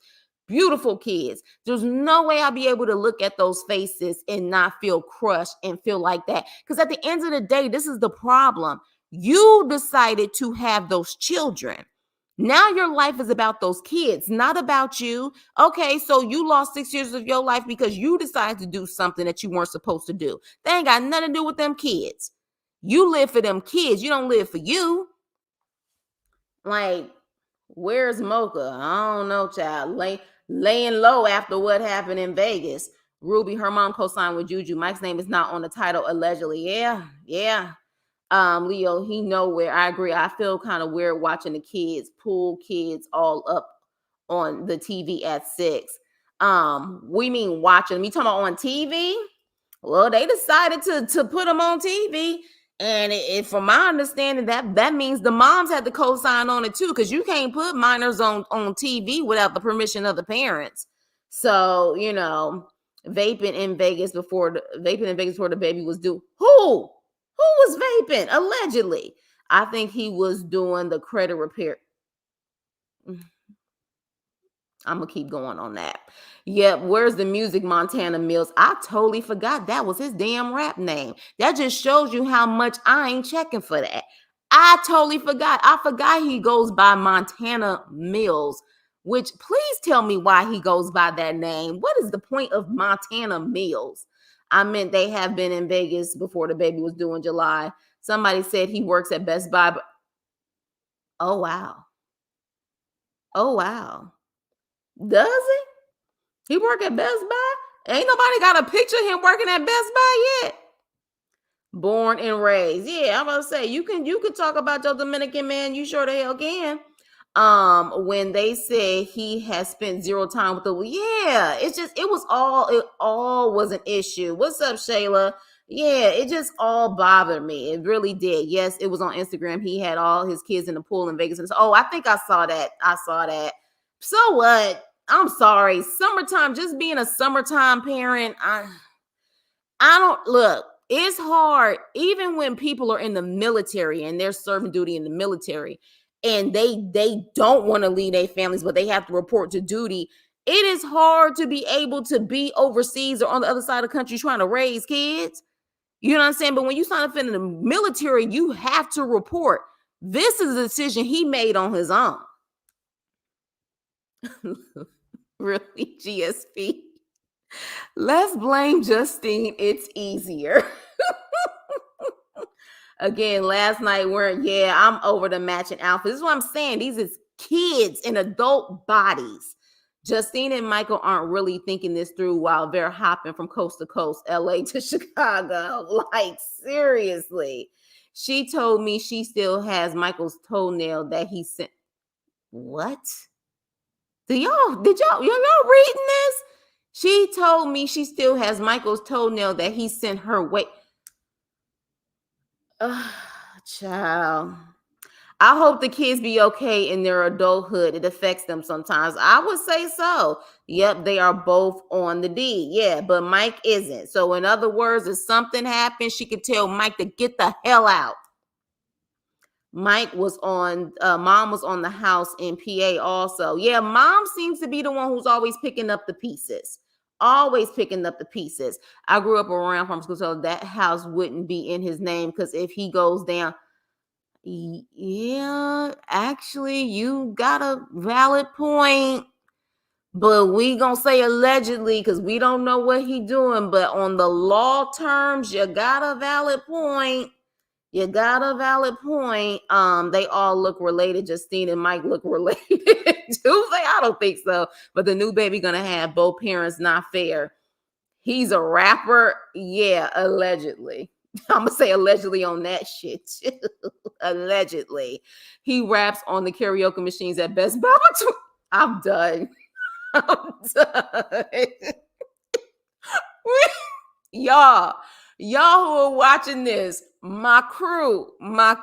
Beautiful kids. There's no way I'll be able to look at those faces and not feel crushed and feel like that. Because at the end of the day, this is the problem. You decided to have those children. Now your life is about those kids, not about you. Okay, so you lost 6 years of your life because you decided to do something that you weren't supposed to do. They ain't got nothing to do with them kids. You live for them kids. You don't live for you. Like, where's Mocha? I don't know, child. Laying low after what happened in Vegas. Ruby, her mom co-signed with Juju. Mike's name is not on the title, allegedly. Yeah. Leo, he nowhere. I agree. I feel kind of weird watching the kids pull kids all up on the TV at 6. We mean watching. You talking about on TV? Well, they decided to put them on TV. And from my understanding, that means the moms had to co-sign on it too, because you can't put minors on TV without the permission of the parents. So, vaping in Vegas before the baby was due. Who was vaping? Allegedly. I think he was doing the credit repair. I'm gonna keep going on that. Yep, where's the music, Montana Mills? I totally forgot that was his damn rap name. That just shows you how much I ain't checking for that. I totally forgot. I forgot he goes by Montana Mills, which please tell me why he goes by that name. What is the point of Montana Mills? I meant they have been in Vegas before the baby was due in July. Somebody said he works at Best Buy. Oh, wow. Oh, wow. Does he work at Best Buy? Ain't nobody got a picture of him working at Best Buy yet. Born and raised. Yeah, I'm gonna say you can talk about your Dominican man. You sure the hell can. When they say he has spent zero time with the it all was an issue. What's up, Shayla? Yeah, it just all bothered me. It really did. Yes, it was on Instagram. He had all his kids in the pool in Vegas. And I think I saw that. So what? I'm sorry. Summertime, just being a summertime parent, I don't look. It's hard, even when people are in the military and they're serving duty in the military, and they don't want to leave their families, but they have to report to duty. It is hard to be able to be overseas or on the other side of the country trying to raise kids. You know what I'm saying? But when you sign up in the military, you have to report. This is a decision he made on his own. Really, GSP? Let's blame Justine. It's easier. Again, last night I'm over the matching outfits. This is what I'm saying. These is kids in adult bodies. Justine and Michael aren't really thinking this through while they're hopping from coast to coast, LA to Chicago. Like, seriously. She told me she still has Michael's toenail that he sent. What? Did y'all reading this? She told me she still has Michael's toenail that he sent her way. Child. I hope the kids be okay in their adulthood. It affects them sometimes. I would say so. Yep, they are both on the D. Yeah, but Mike isn't. So in other words, if something happens, she could tell Mike to get the hell out. Mom was on the house in PA also. Yeah, mom seems to be the one who's always picking up the pieces. Always picking up the pieces. I grew up around farm school, so that house wouldn't be in his name because if he goes down, yeah, actually, you got a valid point. But we gonna say allegedly because we don't know what he doing. But on the law terms, you got a valid point. You got a valid point. They all look related. Justine and Mike look related. Tuesday, I don't think so. But the new baby gonna have both parents. Not fair. He's a rapper. Yeah, allegedly. I'm gonna say allegedly on that shit too. Allegedly, he raps on the karaoke machines at Best Buy. I'm done. I'm done. y'all, y'all who are watching this, my crew, my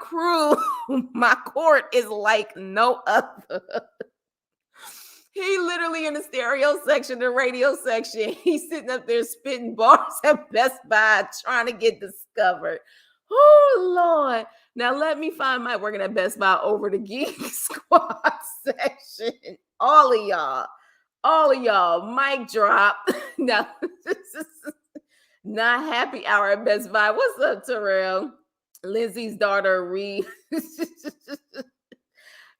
court is like no other. He literally in the stereo section, the radio section, he's sitting up there spitting bars at Best Buy trying to get discovered. Oh, Lord. Now let me find Mike working at Best Buy over the Geek Squad section. All of y'all, mic drop. Now, this is not happy hour at Best Buy. What's up, Terrell? Lindsay's daughter, Reed.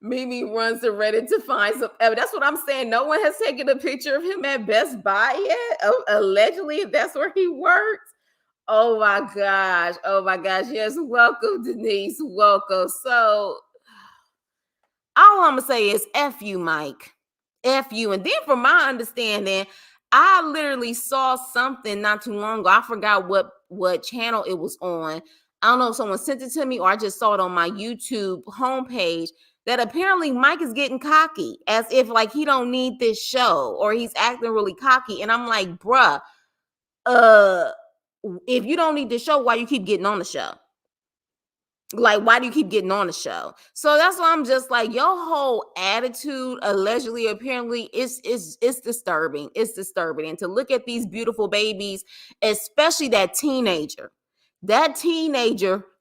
Mimi runs to Reddit to find some evidence. That's what I'm saying. No one has taken a picture of him at Best Buy yet. Allegedly, if that's where he works. Oh my gosh. Oh my gosh. Yes. Welcome, Denise. Welcome. So all I'm gonna say is F you, Mike. F you. And then from my understanding, I literally saw something not too long ago. I forgot what channel it was on. I don't know if someone sent it to me or I just saw it on my YouTube homepage that apparently Mike is getting cocky as if like he don't need this show or he's acting really cocky. And I'm like, bruh, if you don't need this show, why you keep getting on the show? Like, why do you keep getting on the show? So that's why I'm just like, your whole attitude, allegedly, apparently, it's disturbing. It's disturbing. And to look at these beautiful babies, especially that teenager,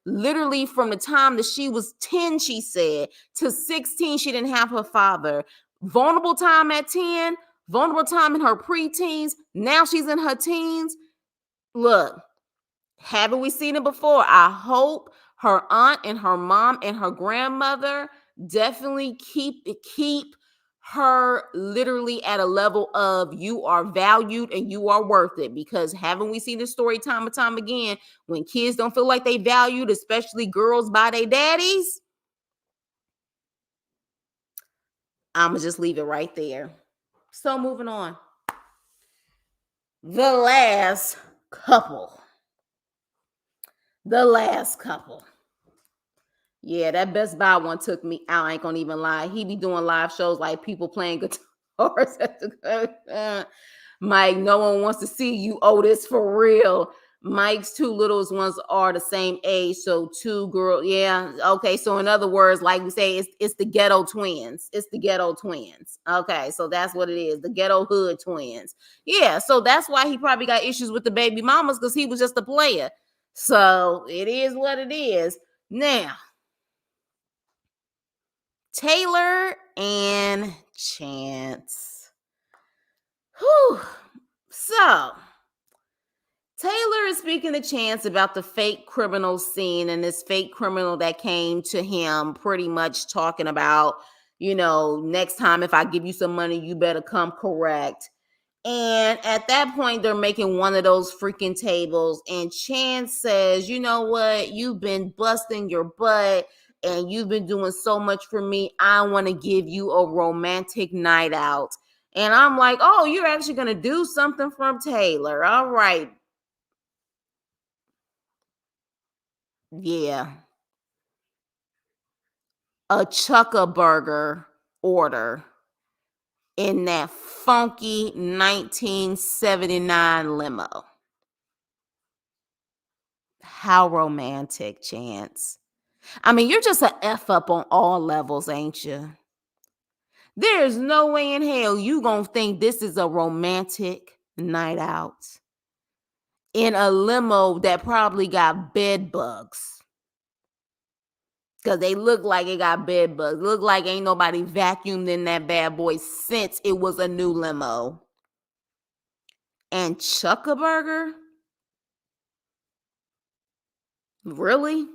literally from the time that she was 10, she said, to 16, she didn't have her father. Vulnerable time at 10, vulnerable time in her preteens. Now she's in her teens. Look, haven't we seen it before? I hope her aunt and her mom and her grandmother definitely keep her literally at a level of you are valued and you are worth it. Because haven't we seen this story time and time again? When kids don't feel like they valued, especially girls by their daddies, I'ma just leave it right there. So moving on. The last couple. Yeah, that Best Buy one took me out. I ain't gonna even lie. He be doing live shows like people playing guitars at the Mike, no one wants to see you, Otis, for real. Mike's two littlest ones are the same age, so two girls. Yeah, okay. So in other words, like we say, it's the ghetto twins. It's the ghetto twins. Okay, so that's what it is. The ghetto hood twins. Yeah, so that's why he probably got issues with the baby mamas because he was just a player. So it is what it is. Now, Taylor and Chance. Whew. So, Taylor is speaking to Chance about the fake criminal scene and this fake criminal that came to him pretty much talking about, next time if I give you some money, you better come correct. And at that point, they're making one of those freaking tables. And Chance says, you know what? You've been busting your butt and you've been doing so much for me. I want to give you a romantic night out. And I'm like, oh, you're actually going to do something from Taylor. All right. Yeah. A Chucka burger order in that funky 1979 limo. How romantic, Chance. I mean, you're just a F up on all levels, ain't you? There's no way in hell you gonna think this is a romantic night out in a limo that probably got bed bugs. Because they look like it got bed bugs. Look like ain't nobody vacuumed in that bad boy since it was a new limo. and Chuckaburger? Really?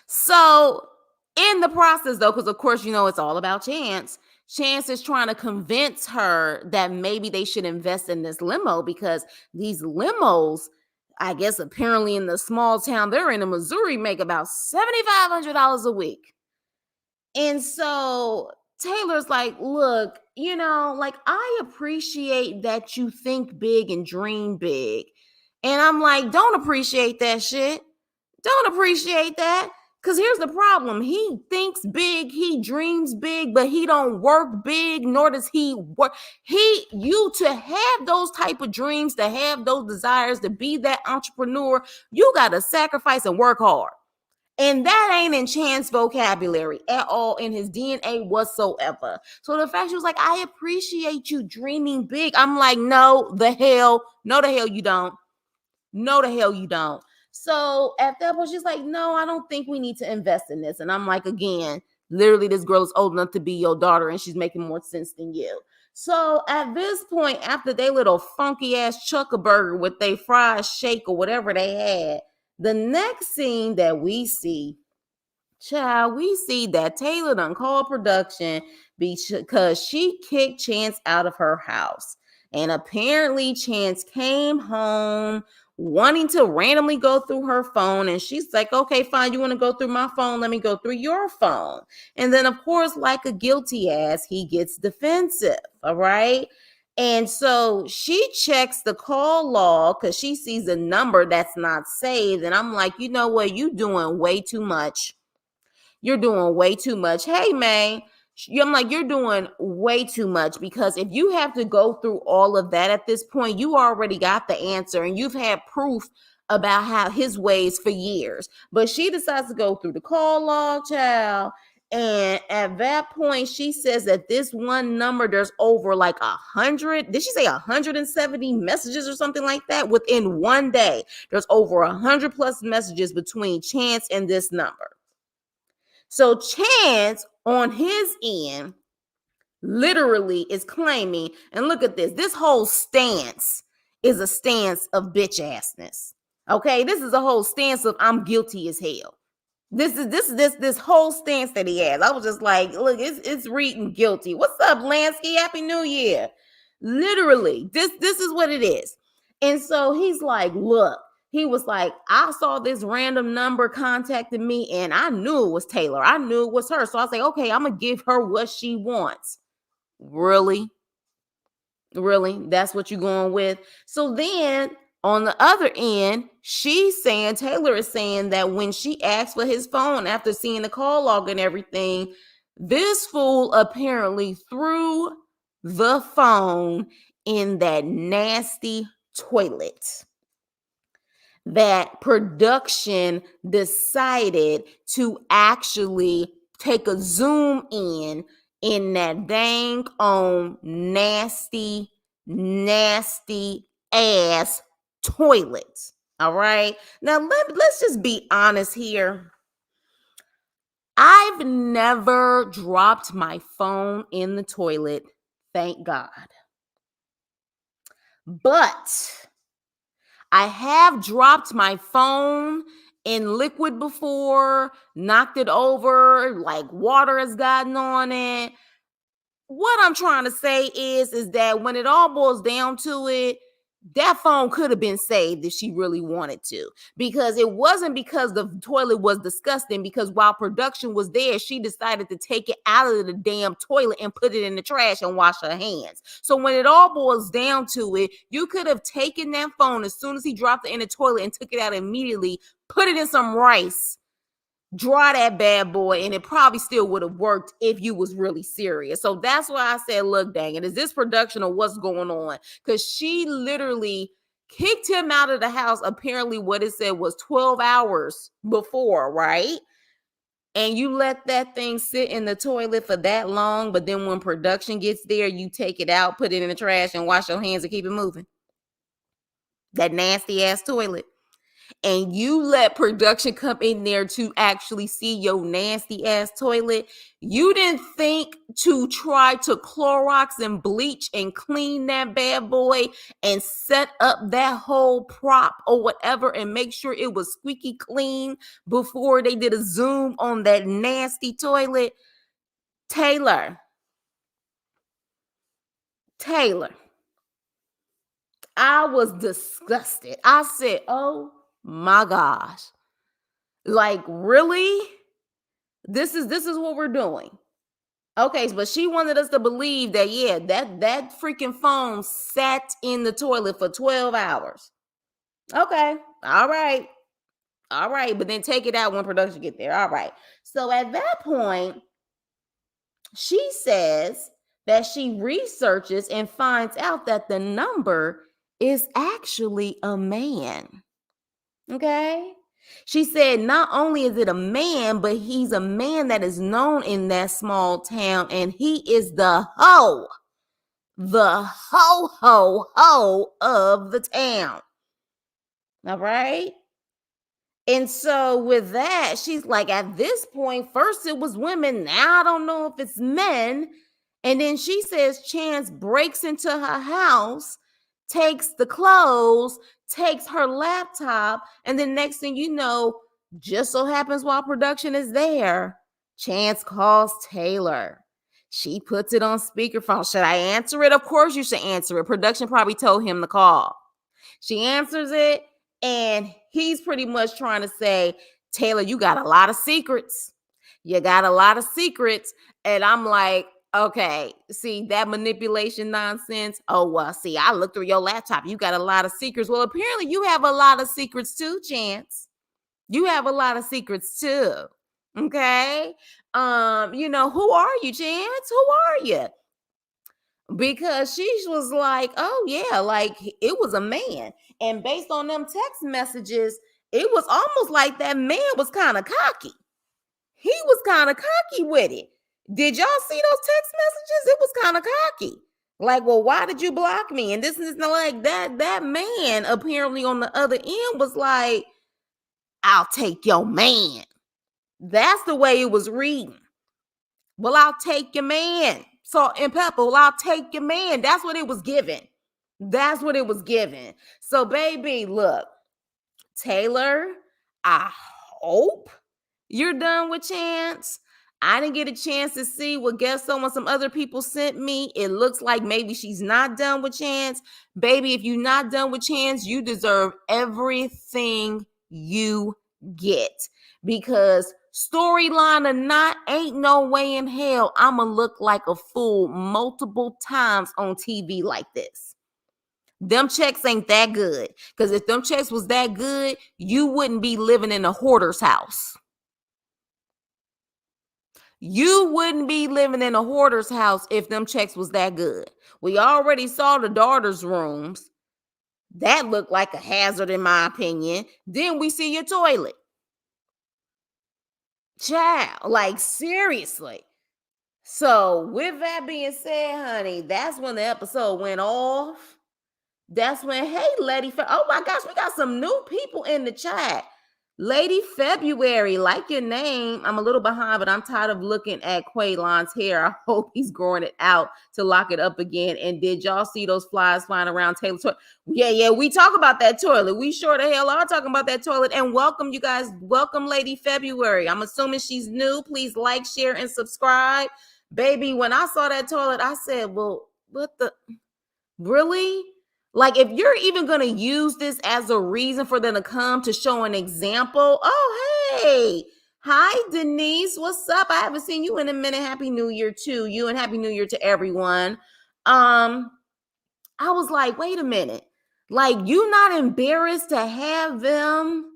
So in the process, though, because of course, it's all about Chance. Chance is trying to convince her that maybe they should invest in this limo because these limos, I guess, apparently in the small town they're in Missouri, make about $7,500 a week. And so Taylor's like, look, like, I appreciate that you think big and dream big. And I'm like, don't appreciate that shit. Don't appreciate that. Because here's the problem. He thinks big, he dreams big, but he don't work big, nor does he work. You to have those type of dreams, to have those desires, to be that entrepreneur, you got to sacrifice and work hard. And that ain't in Chan's vocabulary at all, in his DNA whatsoever. So the fact she was like, I appreciate you dreaming big. I'm like, no, the hell you don't. No, the hell you don't. So at that point, she's like, no, I don't think we need to invest in this. And I'm like, again, literally, this girl is old enough to be your daughter and she's making more sense than you. So at this point, after they little funky ass Chuckaburger with they fried shake or whatever they had, the next scene that we see, child, we see that Taylor done called production because she kicked Chance out of her house. And apparently Chance came home wanting to randomly go through her phone. And she's like, okay, fine. You want to go through my phone? Let me go through your phone. And then, of course, like a guilty ass, he gets defensive. All right. And so she checks the call log because she sees a number that's not saved. And I'm like, you know what? You doing way too much. You're doing way too much. Hey, man. I'm like, you're doing way too much because if you have to go through all of that at this point, you already got the answer and you've had proof about how his ways for years. But she decides to go through the call log, child. And at that point, she says that this one number, there's over like 100. Did she say 170 messages or something like that? Within one day, there's over 100 plus messages between Chance and this number. So Chance on his end literally is claiming, and look at this whole stance is a stance of bitch assness. Okay, this is a whole stance of I'm guilty as hell. This whole stance that he has. I was just like, look, it's reading guilty. What's up, Lansky? Happy New Year. Literally, this is what it is. And so he's like, look, he was like, I saw this random number contacting me and I knew it was Taylor. I knew it was her. So I was like, okay, I'm going to give her what she wants. Really? Really? That's what you're going with? So then on the other end, Taylor is saying that when she asked for his phone after seeing the call log and everything, this fool apparently threw the phone in that nasty toilet that production decided to actually take a zoom in that dang on nasty ass toilet. All right. Now let's just be honest here. I've never dropped my phone in the toilet, thank God. But I have dropped my phone in liquid before, knocked it over, like water has gotten on it. What I'm trying to say is that when it all boils down to it, that phone could have been saved if she really wanted to, because it wasn't because the toilet was disgusting, because while production was there, she decided to take it out of the damn toilet and put it in the trash and wash her hands. So when it all boils down to it, you could have taken that phone as soon as he dropped it in the toilet and took it out immediately, put it in some rice, dry that bad boy, and it probably still would have worked if you was really serious. So that's why I said, look, dang it, is this production or what's going on? Because she literally kicked him out of the house. Apparently what it said was 12 hours before, right? And you let that thing sit in the toilet for that long, but then when production gets there, you take it out, put it in the trash, and wash your hands and keep it moving. That nasty ass toilet. and you let production come in there to actually see your nasty ass toilet, you didn't think to try to Clorox and bleach and clean that bad boy and set up that whole prop or whatever and make sure it was squeaky clean before they did a zoom on that nasty toilet. Taylor, I was disgusted. I said, oh my gosh. Like, really? This is what we're doing. Okay, but she wanted us to believe that, yeah, that freaking foam sat in the toilet for 12 hours. Okay, all right. All right, but then take it out when production get there. All right. So at that point, she says that she researches and finds out that the number is actually a man. Okay. She said not only is it a man, but he's a man that is known in that small town, and he is the ho of the town. All right. And so with that, she's like, at this point, first it was women. Now I don't know if it's men. And then she says Chance breaks into her house, takes the clothes, takes her laptop. And then next thing you know, just so happens while production is there, Chance calls Taylor. She puts it on speakerphone. Should I answer it? Of course you should answer it. Production probably told him to call. She answers it. And he's pretty much trying to say, Taylor, you got a lot of secrets. You got a lot of secrets. And I'm like, okay, see that manipulation nonsense? Oh, well, see, I looked through your laptop. You got a lot of secrets. Well, apparently you have a lot of secrets too, Chance. You have a lot of secrets too. Okay. Who are you, Chance? Who are you? Because she was like, oh yeah, like it was a man. And based on them text messages, it was almost like that man was kind of cocky. He was kind of cocky with it. Did y'all see those text messages? It was kind of cocky. Like, well, why did you block me? And this is like that. That man apparently on the other end was like, I'll take your man. That's the way it was reading. Well, I'll take your man. Salt and pepper. Well, I'll take your man. That's what it was given. That's what it was given. So, baby, look, Taylor, I hope you're done with Chance. I didn't get a chance to see what guest someone some other people sent me. It looks like maybe she's not done with Chance. Baby, if you're not done with Chance, you deserve everything you get. Because storyline or not, ain't no way in hell I'ma look like a fool multiple times on TV like this. Them checks ain't that good. Because if them checks was that good, you wouldn't be living in a hoarder's house. You wouldn't be living in a hoarder's house if them checks was that good. We already saw the daughter's rooms. That looked like a hazard in my opinion. Then we see your toilet. Child, like seriously. So with that being said, honey, that's when the episode went off. That's when, hey, Lady, oh my gosh, we got some new people in the chat. Lady February, like your name. I'm a little behind, but I'm tired of looking at Quaylon's hair. I hope he's growing it out to lock it up again. And did y'all see those flies flying around Taylor's toilet? Yeah, we talk about that toilet. We sure the hell are talking about that toilet. And welcome, you guys. Welcome, Lady February. I'm assuming she's new. Please like, share, and subscribe. Baby, when I saw that toilet, I said, well, what the? Really? Like, if you're even going to use this as a reason for them to come to show an example, oh, hey, hi, Denise. What's up? I haven't seen you in a minute. Happy New Year to you and Happy New Year to everyone. I was like, wait a minute. Like, you not embarrassed to have them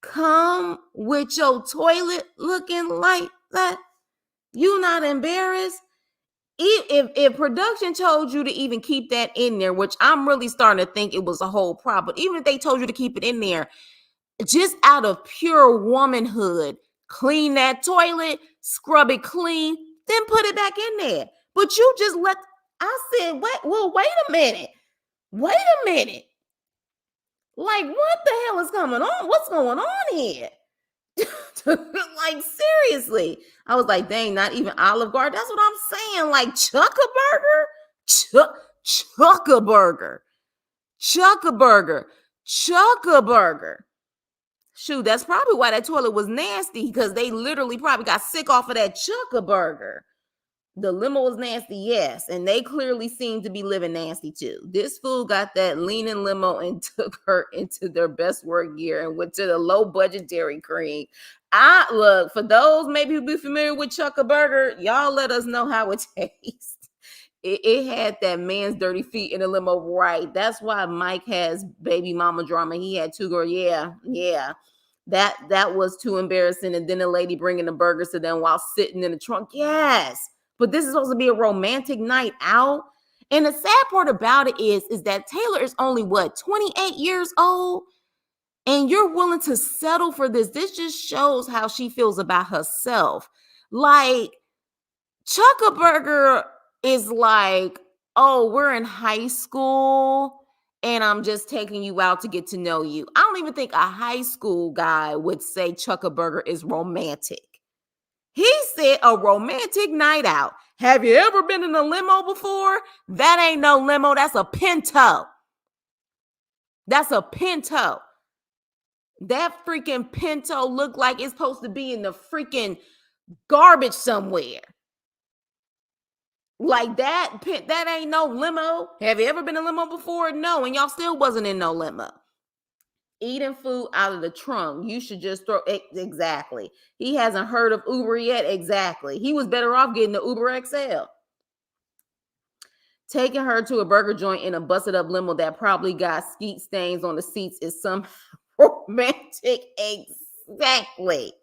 come with your toilet looking like that? You not embarrassed? If production told you to even keep that in there, which I'm really starting to think it was a whole problem, but even if they told you to keep it in there, just out of pure womanhood, clean that toilet, scrub it clean, then put it back in there. But you just I said, wait a minute. Like, what the hell is going on? What's going on here? Like, seriously. I was like, dang, not even Olive Garden. That's what I'm saying. Like, Chuck-a-Burger? Chuck-a-Burger. Chuck-a-Burger. Chuck-a-Burger. Shoot, that's probably why that toilet was nasty, because they literally probably got sick off of that Chuck-a-Burger. The limo was nasty, yes, and they clearly seem to be living nasty too. This fool got that leaning limo and took her into their best work gear and went to the low budget Dairy Queen. I look, for those maybe who be familiar with Chuck-a-Burger, y'all let us know how it tastes. It had that man's dirty feet in the limo, right? That's why Mike has baby mama drama. He had two girls. Yeah. That was too embarrassing. And then the lady bringing the burgers to them while sitting in the trunk. Yes, but this is supposed to be a romantic night out. And the sad part about it is that Taylor is only 28 years old, and you're willing to settle for this. This just shows how she feels about herself. Like, Chuck-a-Burger is like, oh, we're in high school and I'm just taking you out to get to know you. I don't even think a high school guy would say Chuck-a-Burger is romantic. He said a romantic night out. Have you ever been in a limo before? That ain't no limo. That's a Pinto. That's a Pinto. That freaking Pinto looked like it's supposed to be in the freaking garbage somewhere. Like that ain't no limo. Have you ever been in a limo before? No, and y'all still wasn't in no limo. Eating food out of the trunk. You should just throw it. Exactly. He hasn't heard of Uber yet. Exactly. He was better off getting the Uber XL. Taking her to a burger joint in a busted up limo that probably got skeet stains on the seats is some romantic. Exactly.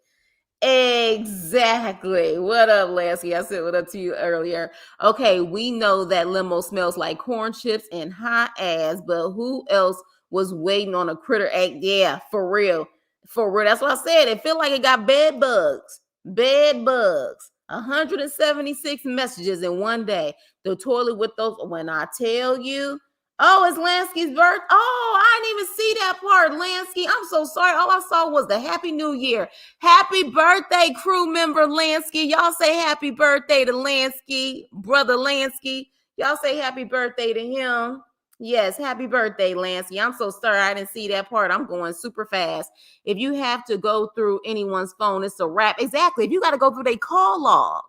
Exactly. What up, Lassie? I said what up to you earlier. Okay, we know that limo smells like corn chips and hot ass, but who else was waiting on a critter egg? Yeah, for real. For real. That's what I said. It feel like it got bed bugs. Bed bugs. 176 messages in one day. The toilet with those. When I tell you, oh, it's Lansky's birth. Oh, I didn't even see that part, Lansky. I'm so sorry. All I saw was the Happy New Year. Happy birthday, crew member Lansky. Y'all say happy birthday to Lansky, brother Lansky. Y'all say happy birthday to him. Yes, happy birthday, Lansky. I'm so sorry I didn't see that part. I'm going super fast. If you have to go through anyone's phone, it's a wrap. Exactly. If you got to go through their call log,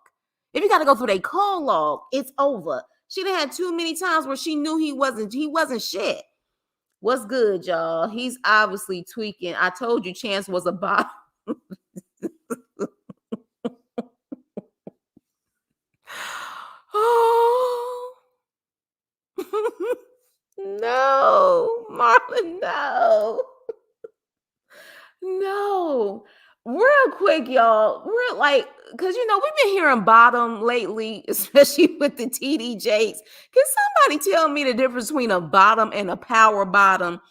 it's over. She done had too many times where she knew he wasn't shit. What's good, y'all? He's obviously tweaking. I told you Chance was a bot. Oh. No, Marlon, no. No. Real quick, y'all. We're like, because we've been hearing bottom lately, especially with the TD Jakes. Can somebody tell me the difference between a bottom and a power bottom?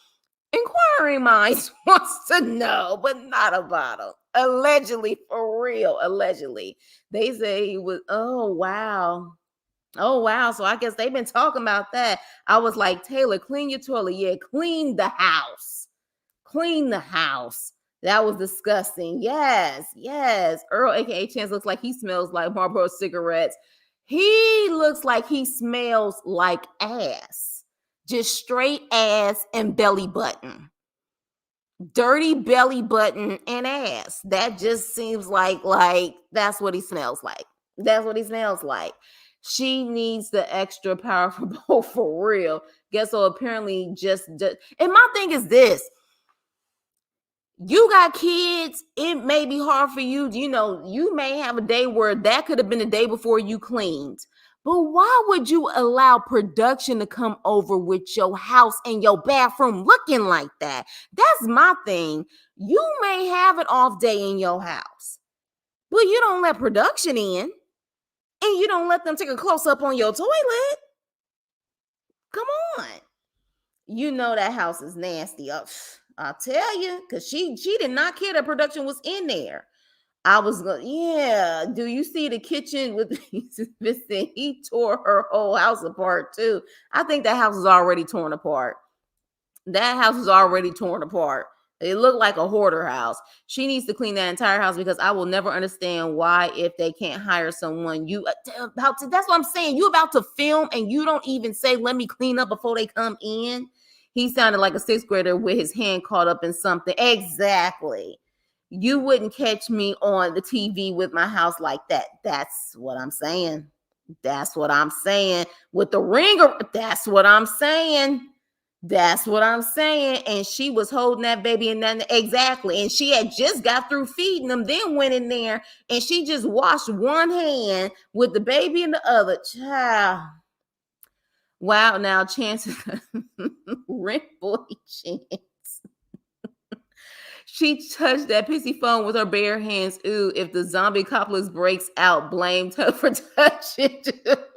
Inquiring minds wants to know, but not a bottom. Allegedly, for real. Allegedly. They say he was, oh wow. Oh wow. So I guess they've been talking about that. I was like, Taylor, clean your toilet. Yeah, clean the house. Clean the house. That was disgusting. Yes. Earl, aka Chance, looks like he smells like Marlboro cigarettes. He looks like he smells like ass. Just straight ass and belly button. Dirty belly button and ass. That just seems like that's what he smells like. That's what he smells like. She needs the extra powerful bowl for real. Guess so. Apparently, just and my thing is this: you got kids. It may be hard for you. You may have a day where that could have been the day before you cleaned. But why would you allow production to come over with your house and your bathroom looking like that? That's my thing. You may have an off day in your house, but you don't let production in, and you don't let them take a close up on your toilet. Come on. You know that house is nasty. I'll tell you, because she did not care that production was in there. I was going, yeah. Do you see the kitchen with he tore her whole house apart too. I think that house is already torn apart. That house was already torn apart. It looked like a hoarder house. She needs to clean that entire house because I will never understand why, if they can't hire someone, you about to, that's what I'm saying. You about to film and you don't even say, let me clean up before they come in. He sounded like a sixth grader with his hand caught up in something. Exactly. You wouldn't catch me on the TV with my house like that. That's what I'm saying. That's what I'm saying. With the ringer, that's what I'm saying. That's what I'm saying. And she was holding that baby and then exactly. And she had just got through feeding them, then went in there and she just washed one hand with the baby in the other. Child. Wow, now Chance rent boy Chance. She touched that pissy phone with her bare hands. Ooh, if the zombie apocalypse breaks out, blamed her for touching it.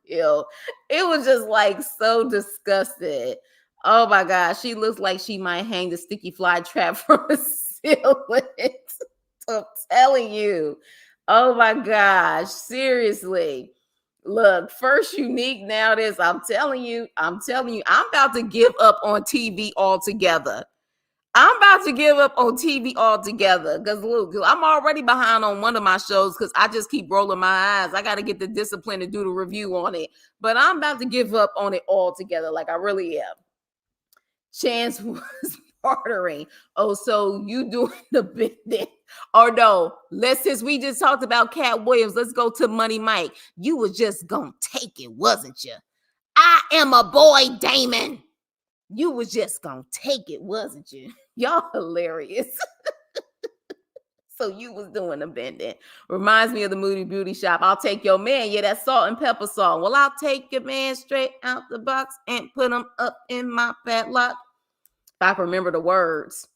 Real. It was just like so disgusted. Oh my gosh, she looks like she might hang the sticky fly trap from a ceiling. I'm telling you. Oh my gosh, seriously. Look, first unique, now this. I'm telling you, I'm about to give up on TV altogether. I'm about to give up on TV altogether because look, I'm already behind on one of my shows because I just keep rolling my eyes. I got to get the discipline to do the review on it, but I'm about to give up on it altogether. Like I really am. Chance was bartering. Oh, so you doing the bit? Or no, since we just talked about Cat Williams, let's go to Money Mike. You was just gonna take it, wasn't you? I am a boy, Damon. You was just gonna take it, wasn't you? Y'all hilarious. So you was doing the bending. Reminds me of the Moody Beauty Shop. I'll take your man. Yeah, that Salt and Pepper song. Well, I'll take your man straight out the box and put him up in my padlock. If I can remember the words.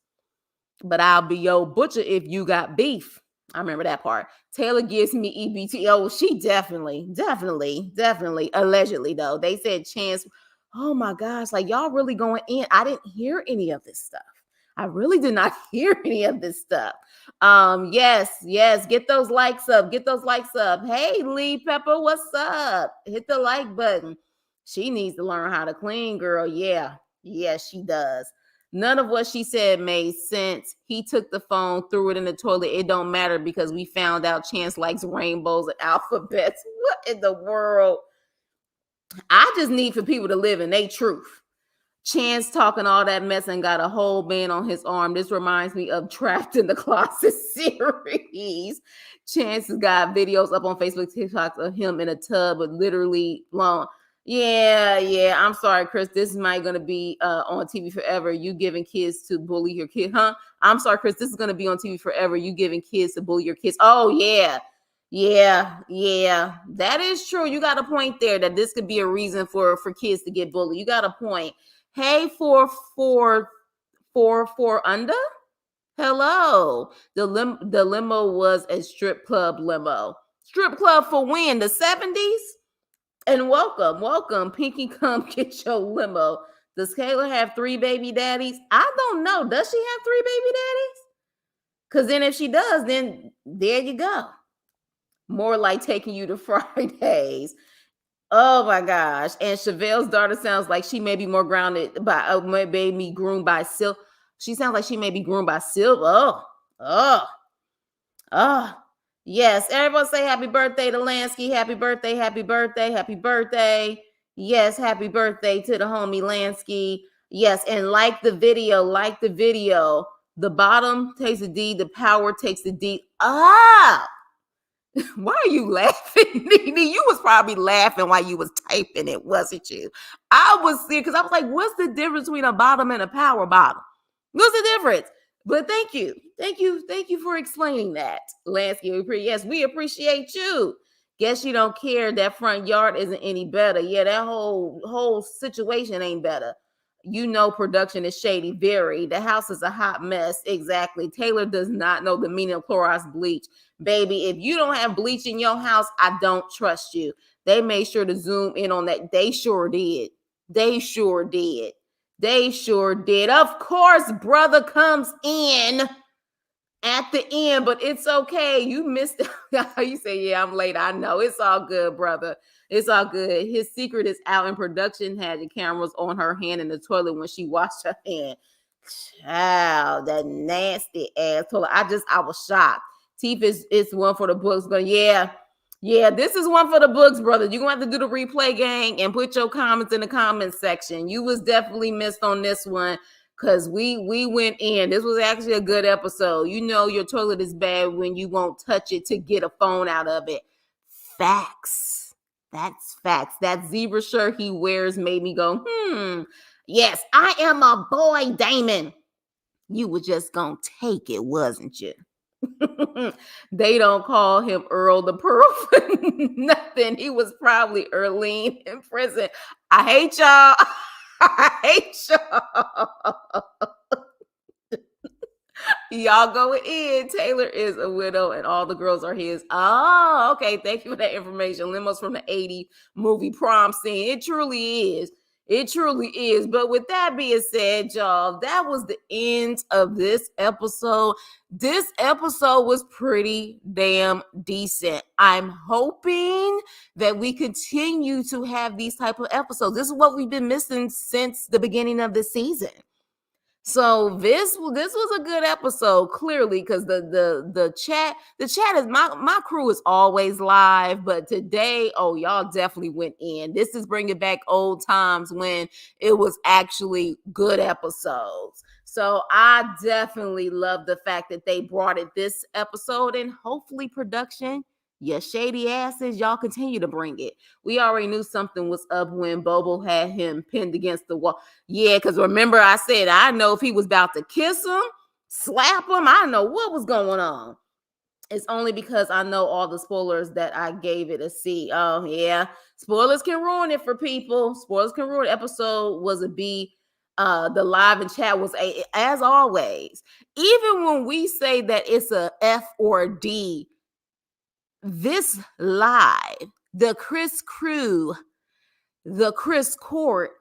But I'll be your butcher if you got beef. I remember that part. Taylor gives me EBT. Oh, she definitely. Allegedly, though. They said Chance. Oh my gosh, like y'all really going in. I didn't hear any of this stuff. I really did not hear any of this stuff. Yes, get those likes up. Hey, Lee Pepper, what's up? Hit the like button. She needs to learn how to clean, girl. Yeah, she does. None of what she said made sense. He took the phone, threw it in the toilet. It don't matter because we found out Chance likes rainbows and alphabets. What in the world? I just need for people to live in their truth. Chance talking all that mess and got a whole band on his arm. This reminds me of Trapped in the Closet series. Chance has got videos up on Facebook, TikTok of him in a tub with literally long. Yeah. I'm sorry, Chris. This is not going to be on TV forever. You giving kids to bully your kid, huh? I'm sorry, Chris. This is going to be on TV forever. You giving kids to bully your kids. Oh, yeah. That is true. You got a point there that this could be a reason for kids to get bullied. You got a point. Hey, for under. Hello. The limo was a strip club limo. Strip club for when? The 70s? And welcome. Pinky, come get your limo. Does Kayla have 3 baby daddies? I don't know. Does she have 3 baby daddies? Because then if she does, then there you go. More like taking you to Fridays. Oh my gosh. And Chevel's daughter sounds like she may be more grounded by maybe groomed by Silk. She sounds like she may be groomed by Silk. Oh. Yes. Everyone say happy birthday to Lansky. Happy birthday. Yes, happy birthday to the homie Lansky. Yes, and like the video. The bottom takes the D, the power takes the D. Why are you laughing, Nene? You was probably laughing while you was typing it, wasn't you? I was serious because I was like, what's the difference between a bottom and a power bottom? What's the difference? But thank you for explaining that, Lansky. Yes, we appreciate you. Guess you don't care that front yard isn't any better. Yeah, that whole situation ain't better. You know production is shady, very. The house is a hot mess. Exactly. Taylor does not know the meaning of Clorox bleach. Baby, if you don't have bleach in your house, I don't trust you. They made sure to zoom in on that. They sure did. Of course, brother comes in. at the end, but it's okay. You missed it. You say, yeah, I'm late. I know. It's all good, brother. It's all good. His secret is out in production. Had the cameras on her hand in the toilet when she washed her hand. Child, that nasty ass toilet. I was shocked. Teeth is one for the books. But yeah, this is one for the books, brother. You're gonna have to do the replay gang and put your comments in the comments section. You was definitely missed on this one. Cause we went in. This was actually a good episode. You know your toilet is bad when you won't touch it to get a phone out of it. Facts. That's facts. That zebra shirt he wears made me go, yes, I am a boy, Damon. You were just gonna take it, wasn't you? They don't call him Earl the Pearl for nothing. He was probably Earlene in prison. I hate y'all. I hate y'all. Y'all going in. Taylor is a widow and all the girls are his. Oh, okay. Thank you for that information. Limos from the 80s movie prom scene. It truly is. It truly is. But with that being said, y'all, that was the end of this episode. This episode was pretty damn decent. I'm hoping that we continue to have these type of episodes. This is what we've been missing since the beginning of the season. So this was a good episode, clearly, because the chat is my crew is always live, but today, oh, y'all definitely went in. This is bringing back old times when it was actually good episodes. So I definitely love the fact that they brought it this episode, and hopefully production, your shady asses, y'all continue to bring it. We already knew something was up when Bobo had him pinned against the wall. Yeah, because remember I said, I know if he was about to kiss him, slap him, I know what was going on. It's only because I know all the spoilers that I gave it a C. Oh, yeah. Spoilers can ruin it for people. Spoilers can ruin it. Episode was a B. The live and chat was A, as always. Even when we say that it's a F or a D, this live, the Chris crew, the Chris court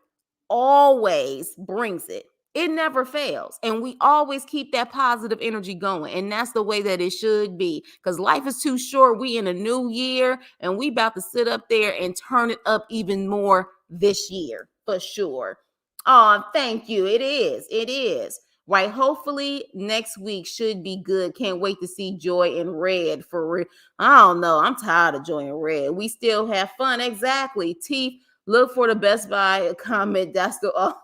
always brings it. It never fails. And we always keep that positive energy going. And that's the way that it should be. Because life is too short. We in a new year and we about to sit up there and turn it up even more this year. For sure. Oh, thank you. It is. It is. Right. Hopefully next week should be good. Can't wait to see Joy in red for real. I don't know. I'm tired of Joy in red. We still have fun. Exactly. Teeth. Look for the Best Buy comment. That's the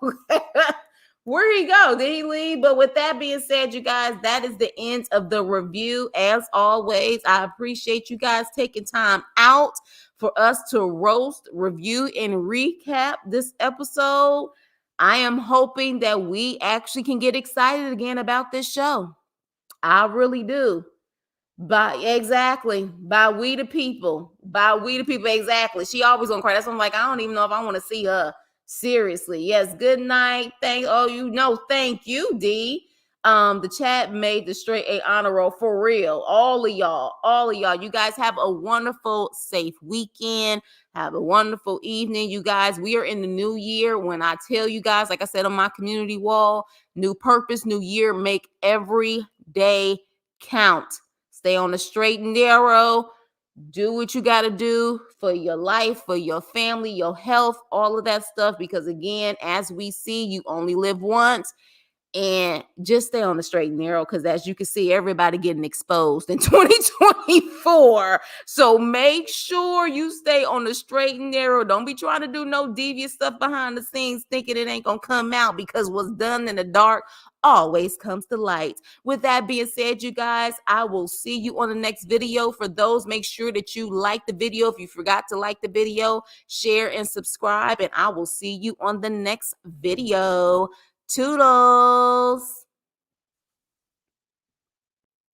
where'd he go? Did he leave? But with that being said, you guys, that is the end of the review. As always, I appreciate you guys taking time out for us to roast, review, and recap this episode. I am hoping that we actually can get excited again about this show. I really do. By we the people. Exactly. She always gonna cry. That's why I'm like, I don't even know if I want to see her. Seriously. Yes. Good night. Thank you, D. The chat made the straight A honor roll for real. All of y'all. You guys have a wonderful, safe weekend. Have a wonderful evening, you guys. We are in the new year. When I tell you guys, like I said on my community wall, new purpose, new year, make every day count. Stay on the straight and narrow. Do what you got to do for your life, for your family, your health, all of that stuff. Because again, as we see, you only live once. And just stay on the straight and narrow, because as you can see, everybody getting exposed in 2024. So make sure you stay on the straight and narrow. Don't be trying to do no devious stuff behind the scenes thinking it ain't gonna come out, because what's done in the dark always comes to light. With that being said, you guys, I will see you on the next video. For those, make sure that you like the video. If you forgot to like the video, share and subscribe, and I will see you on the next video. Toodles.